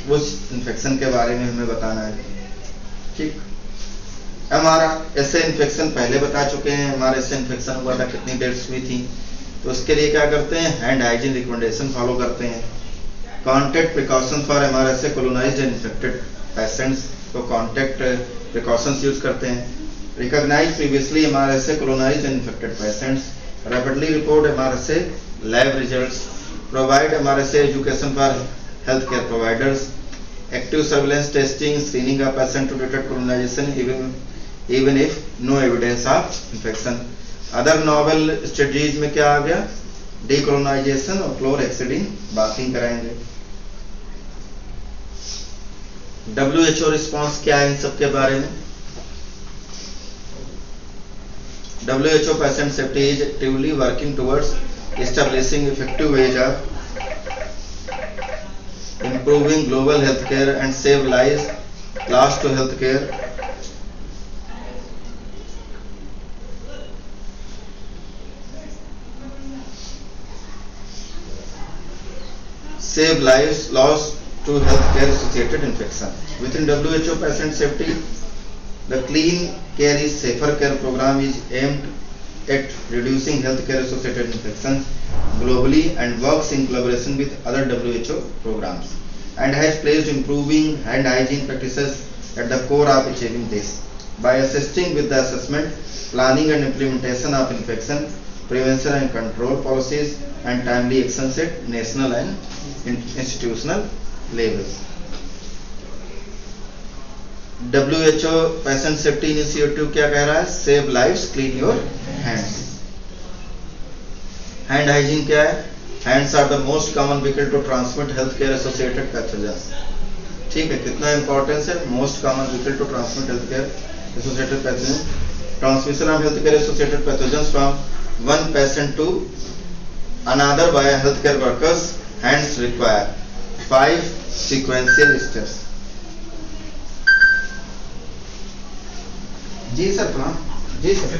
उस infection के बारे में हमें बताना है, ठीक। हमारा ऐसे इन्फेक्शन पहले बता चुके हैं, हमारा ऐसे इन्फेक्शन हुआ था, कितनी डेट्स हुई थी, तो उसके लिए क्या करते हैं, हैंड हाइजीन रिकमेंडेशन फॉलो करते हैं। Contact precautions for MRSA colonised and infected patients, तो कॉन्टैक्ट प्रिकॉशंस यूज करते हैं। Recognise previously MRSA colonised and infected patients, rapidly report MRSA lab results, provide MRSA education for health care providers, active surveillance testing, screening a patient to detect colonization even if no evidence of infection. Other novel strategies में क्या आ गया? Decolonization और chlorhexidine bathing कराएंगे. WHO response क्या है इन सब के बारे में? WHO patient safety is actively working towards establishing effective ways of improving global healthcare and save lives. Class to healthcare. Save lives, loss to healthcare associated infection. Within WHO patient safety, the Clean Care is Safer Care program is aimed at reducing healthcare associated infections globally and works in collaboration with other WHO programs and has placed improving hand hygiene practices at the core of achieving this. By assisting with the assessment, planning and implementation of infection prevention and control policies and timely actions at national and institutional levels. WHO Patient Safety Initiative क्या कह रहा है? Save lives, clean your hands. Hand hygiene क्या है? Hands are the most common vehicle to transmit healthcare associated pathogens. ठीक है, कितना importance है? Most common vehicle to transmit healthcare associated pathogens. Transmission of healthcare associated pathogens from one patient to another by healthcare workers. Hands require 5 sequential steps. Ji sir, प्रणाम. जी sir.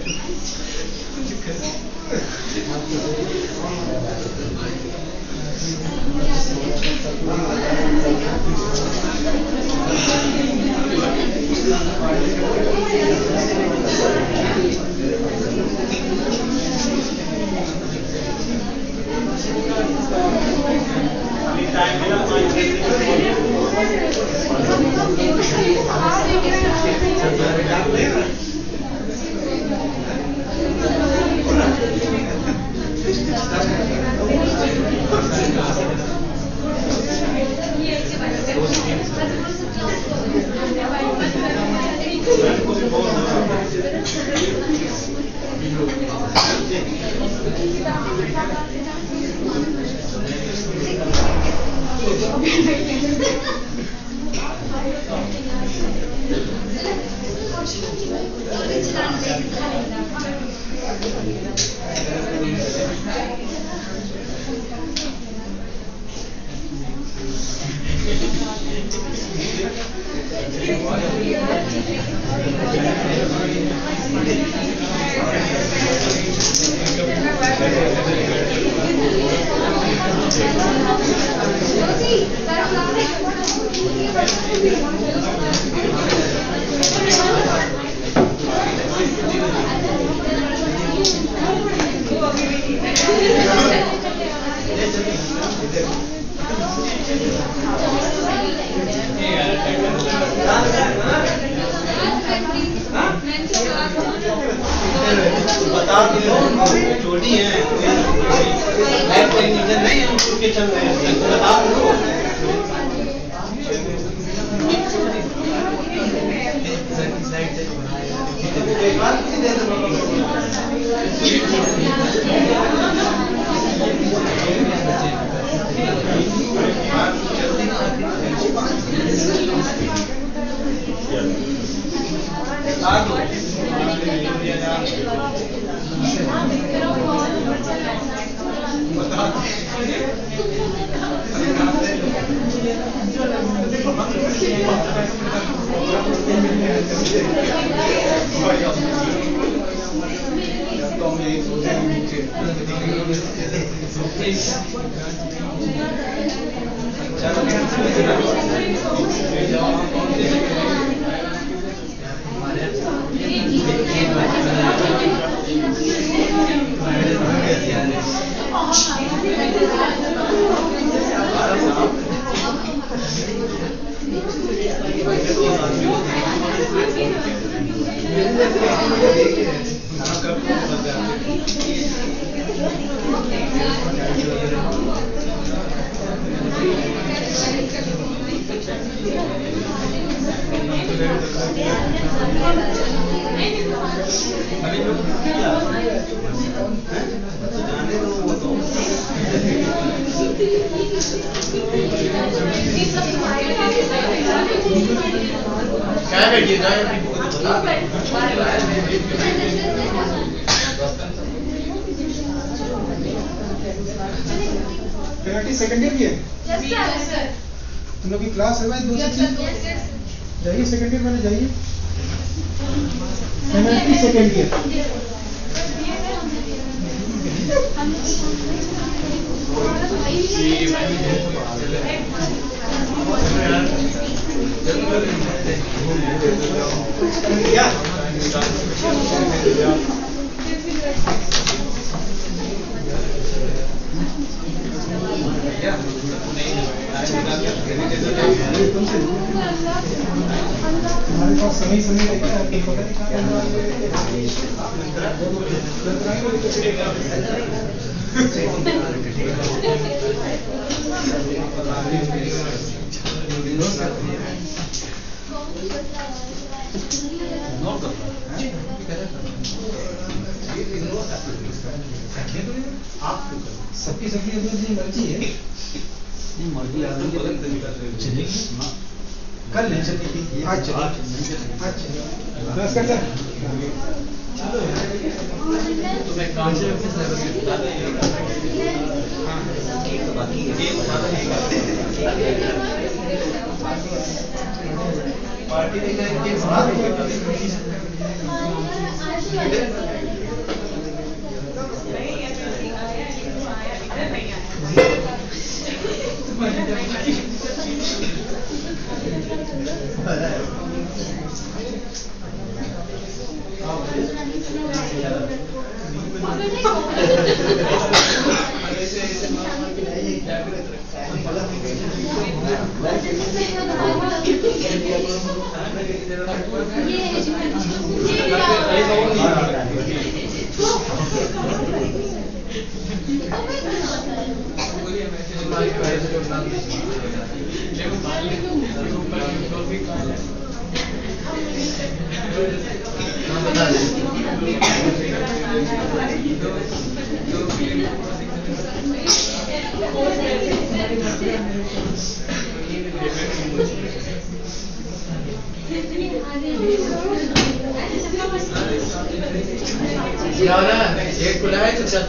क्या बैठिएगा second year की है। तुम लोग की class है भाई 2 से 3 जाइए सेकंड ईयर में जाइए। सेकंड ईयर हमारे पास समय समय सबकी सबकी अपनी मर्जी है। मर्जी कल नहीं चलती थी आज चली। बस कर तुम्हें काम से पार्टी एक खुला है तो चल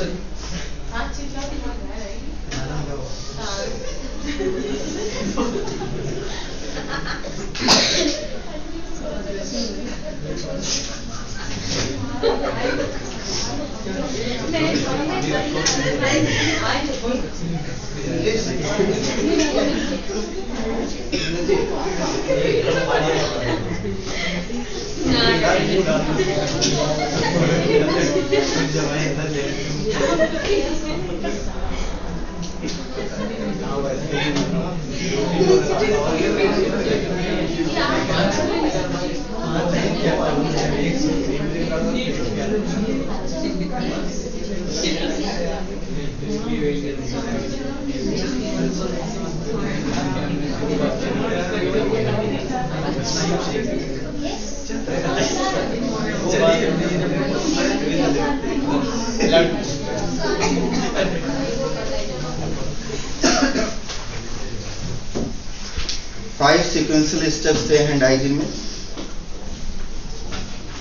फाइव सीक्वेंशियल स्टेप्स थे हैंड हाइजीन में।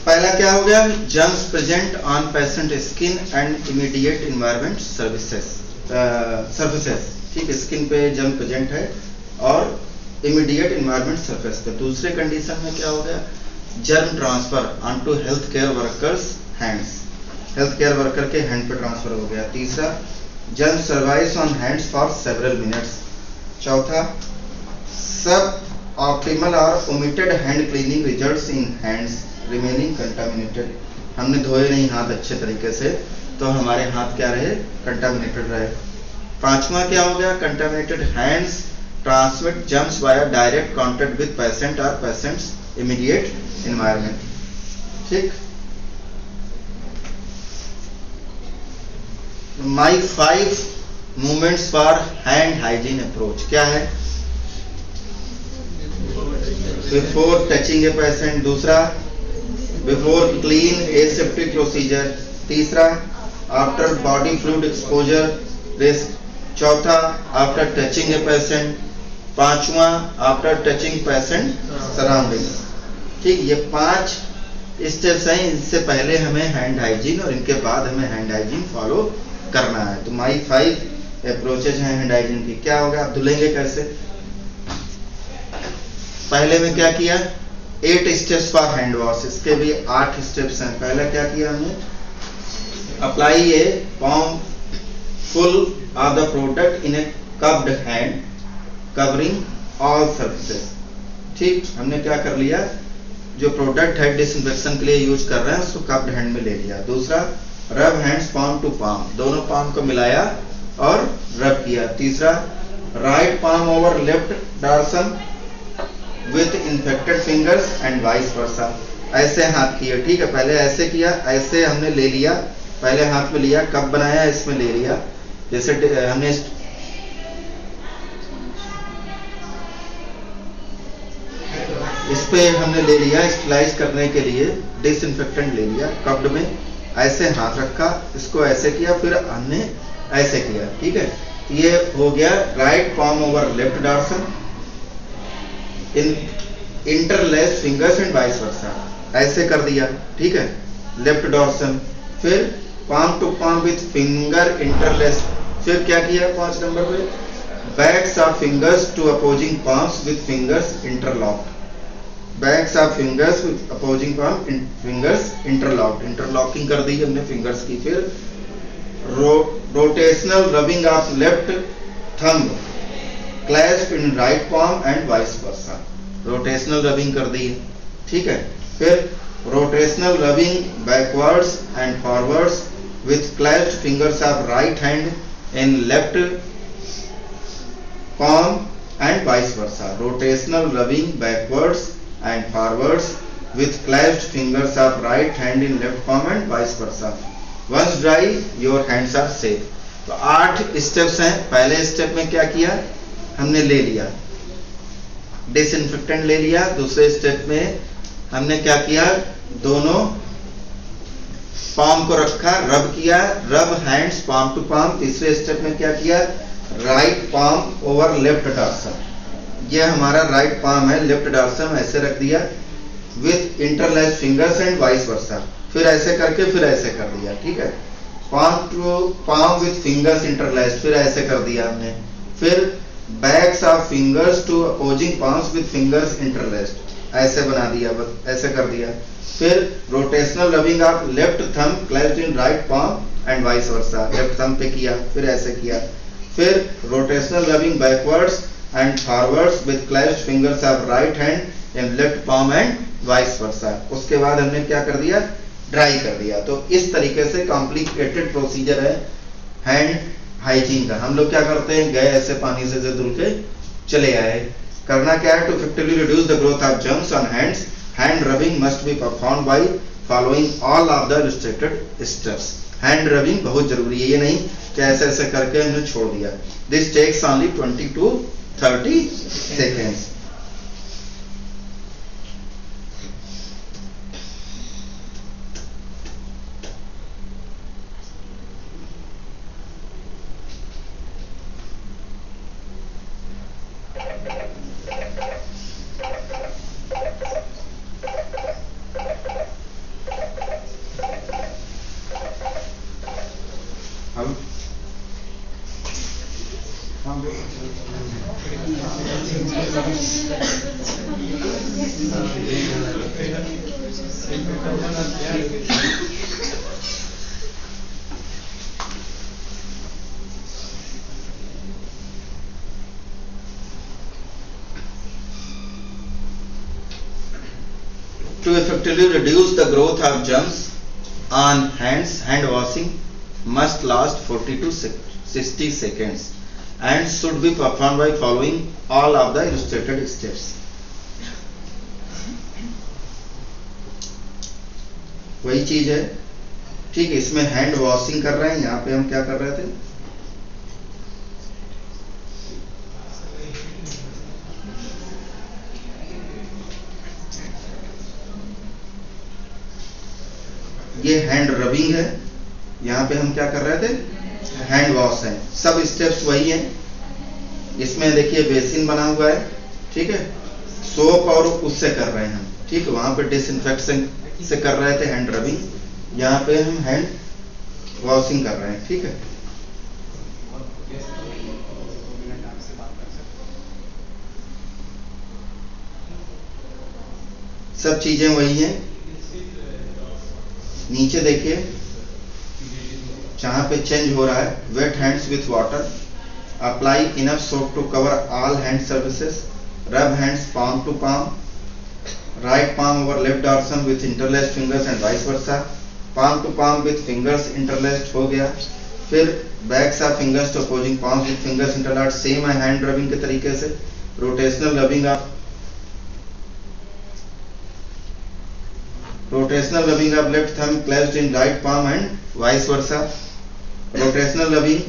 पहला क्या हो गया? Germs present on patient skin and immediate environment surfaces. ठीक है, स्किन पे जर्म प्रेजेंट है और इमीडिएट इन्वायरमेंट सरफेस पे। दूसरे कंडीशन में क्या हो गया? Germ transfer onto health care workers hands, health care worker के हैंड पे ट्रांसफर हो गया। तीसरा, germ survives on hands for several minutes. चौथा, सब ऑप्टिमल और omitted hand cleaning results in hands remaining contaminated. हमने धोए नहीं हाथ अच्छे तरीके से तो हमारे हाथ क्या रहे? कंटामिनेटेड रहे। पांचवा क्या हो गया? Contaminated hands transmit germs via direct contact with patient और पेशेंट्स इमीडिएट एनवायरनमेंट। ठीक, माई 5 movements for hand hygiene approach क्या है? बिफोर टचिंग ए पेशेंट, दूसरा बिफोर क्लीन एसेप्टिक प्रोसीजर, तीसरा after body fluid exposure risk, चौथा आफ्टर टचिंग ए पेशेंट, पांचवा after touching patient surrounding. ठीक, ये 5 स्टेप्स हैं। इससे पहले हमें हैंड हाइजीन और इनके बाद हमें हैंड हाइजीन फॉलो करना है। तो माई 5 अप्रोचेज हैं हैंड हाइजीन की। क्या होगा, आप धुलेंगे कैसे? पहले में क्या किया, 8 स्टेप्स फॉर हैंड वॉश, इसके भी 8 स्टेप्स हैं। पहला क्या किया हमने, apply a palm full of the product in a cupped hand covering all surfaces. ठीक, हमने क्या कर लिया, जो प्रोडक्ट है डिसइंफेक्शन के लिए यूज कर रहे हैं उसको कप्ड हैंड में ले लिया। दूसरा रब हैंड्स पाम टू पाम, दोनों पाम को मिलाया और रब किया। तीसरा right palm over left dorsum with infected fingers and vice versa, ऐसे हाथ किए। ठीक है, पहले ऐसे किया, ऐसे हमने ले लिया, पहले हाथ में लिया, कप बनाया, इसमें ले लिया। जैसे हमने इस पे हमने ले लिया स्टरलाइज करने के लिए डिसइंफेक्टेंट ले लिया, कप्ड में ऐसे हाथ रखा, इसको ऐसे किया, फिर हमने ऐसे किया। ठीक है, ये हो गया right palm over left dorsum in interlace fingers and vice versa, ऐसे कर दिया। ठीक है, लेफ्ट डॉर्सम, फिर palm to palm with finger interlace, फिर क्या किया 5 नंबर पे, backs of fingers to opposing palms with fingers interlocked, backs of fingers with opposing palm fingers interlocked, interlocking कर दी हमने फिंगर्स की। फिर rotational rubbing of left thumb clasp in right palm and vice versa, rotational rubbing कर दी। ठीक है, फिर rotational rubbing backwards and forwards with clasped fingers of right hand in left palm and vice versa, rotational rubbing backwards and forwards with clasped fingers of right hand in left palm and vice versa. Once dry your hands are safe. तो 8 steps हैं। पहले step में क्या किया, हमने ले लिया disinfectant ले लिया। दूसरे स्टेप में हमने क्या किया, दोनों पाम को रखा, रब किया, rub hands palm to palm. तीसरे स्टेप में क्या किया, right palm over left dorsum, ये हमारा राइट पाम है, लेफ्ट डॉर्सम ऐसे रख दिया with interlaced fingers and vice versa, फिर ऐसे करके फिर ऐसे कर दिया। ठीक है, palm to palm with fingers interlaced, फिर ऐसे कर दिया हमने। फिर backs of fingers to opposing palms with fingers interlaced, ऐसे बना दिया, बस ऐसे कर दिया। फिर rotational rubbing of left thumb clasped in right palm and vice versa, left thumb पे किया, फिर ऐसे किया। फिर rotational rubbing backwards and forwards with clasped fingers of right hand in left palm and vice versa. उसके बाद हमने क्या कर दिया, ड्राई कर दिया। तो इस तरीके से कॉम्प्लिकेटेड प्रोसीजर है हैंड हाइजीन का। हम लोग क्या करते हैं, गए ऐसे पानी से धुल के चले आए। करना क्या है, to effectively reduce the growth of germs on hands, hand rubbing must be performed by following all of the restricted steps. Hand rubbing बहुत जरूरी है, ये नहीं कि ऐसे ऐसे करके हमने छोड़ दिया। This takes only 20 to 30 seconds. To effectively reduce the growth of germs on hands, hand washing must last 40 to 60 seconds and should be performed by following all of the illustrated steps. वही चीज है, ठीक है। इसमें hand washing कर रहे हैं, यहाँ पे हम क्या कर रहे थे, ये हैंड रबिंग है, यहाँ पे हम क्या कर रहे थे, हैंड वॉश है। सब स्टेप्स वही हैं। इसमें देखिए बेसिन बना हुआ है, ठीक है, सोप और उससे कर रहे हैं हम, ठीक है। वहां पे डिसइंफेक्शन से कर रहे थे हैंड रबिंग, यहाँ पे हम हैंड वॉशिंग कर रहे हैं, ठीक है। सब चीजें वही हैं। नीचे देखिए जहां पे चेंज हो रहा है, wet hands with water, apply enough soap to cover all hand services, rub hands palm to palm, right palm over left dorsum with interlaced fingers and vice versa, palm to palm with fingers interlaced हो गया। फिर backs of fingers to opposing palms with fingers interlaced, same है hand rubbing के तरीके से। Rotational rubbing of left thumb clenched in right palm and vice versa, rotational rubbing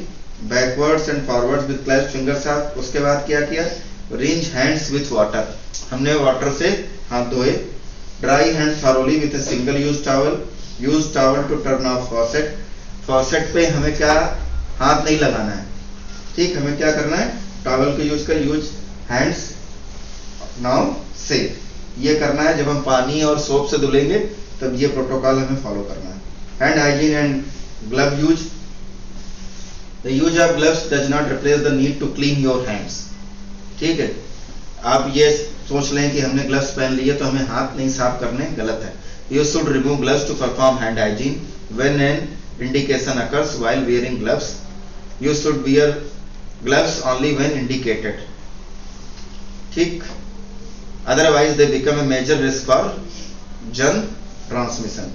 backwards and forwards with clenched fingers of। उसके बाद क्या किया, rinse hands with water, हमने water से हाथ धोए। dry hands thoroughly with a single use towel to turn off faucet, faucet पे हमें क्या हाथ नहीं लगाना है, ठीक, हमें क्या करना है, टॉवल को यूज कर, यूज हैंड्स नाउ से, ये करना है। जब हम पानी और सोप से धुलेंगे तब ये प्रोटोकॉल हमें फॉलो करना है। Hand hygiene and glove use, the use of gloves does not replace the need to clean your hands, ठीक है। आप ये सोच लें कि हमने ग्लव्स पहन लिए तो हमें हाथ नहीं साफ करने, गलत है। You should remove gloves to perform hand hygiene when an indication occurs while wearing gloves, you should wear gloves only when indicated, ठीक, otherwise they become a major risk for germ transmission.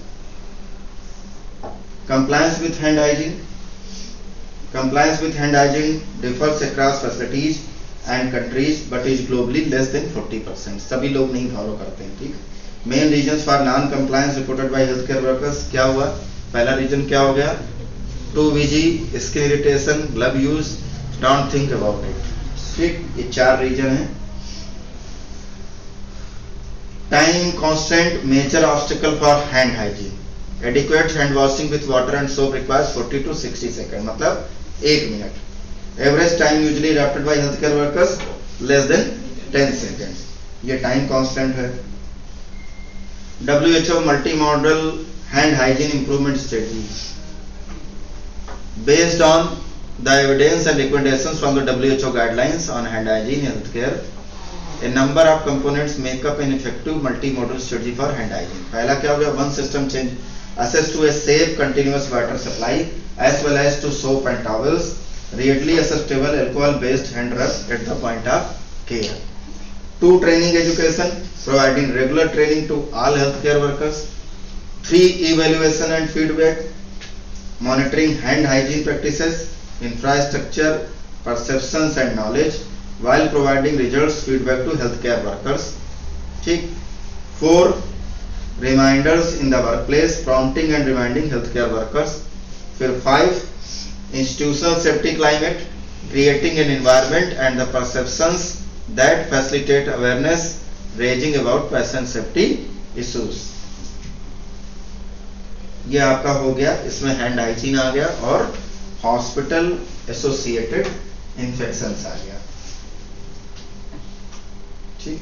Compliance with hand hygiene, compliance with hand hygiene differs across facilities and countries but is globally less than 40%, सभी लोग नहीं follow करते हैं, ठीक। Main reasons for non compliance reported by health care workers, क्या हुआ, पहला reason क्या हो गया, too busy, skin irritation, glove use, don't think about it, ठीक, ये 4 रीजन है। Time constant major obstacle for hand hygiene, adequate hand washing with water and soap requires 40 to 60 second, मतलब 1 minute. Average time usually adopted by health care workers less than 10 seconds, ये time constant है। WHO multi modal hand hygiene improvement strategy, based on the evidence and recommendations from the WHO guidelines on hand hygiene in health care, a number of components make up an effective multi-modal strategy for hand hygiene. पहला क्या हो गया, one system change access to a safe continuous water supply as well as to soap and towels, readily accessible alcohol based hand rub at the point of care. 2 training education, providing regular training to all healthcare workers. 3 evaluation and feedback, monitoring hand hygiene practices, infrastructure, perceptions and knowledge while providing results feedback to healthcare workers, ठीक। 4 reminders in the workplace, prompting and reminding healthcare workers। फिर 5 institutional safety climate, creating an environment and the perceptions that facilitate awareness raising about patient safety issues। ये आपका हो गया, इसमें hand hygiene आ गया और hospital associated infections आ गया, ठीक।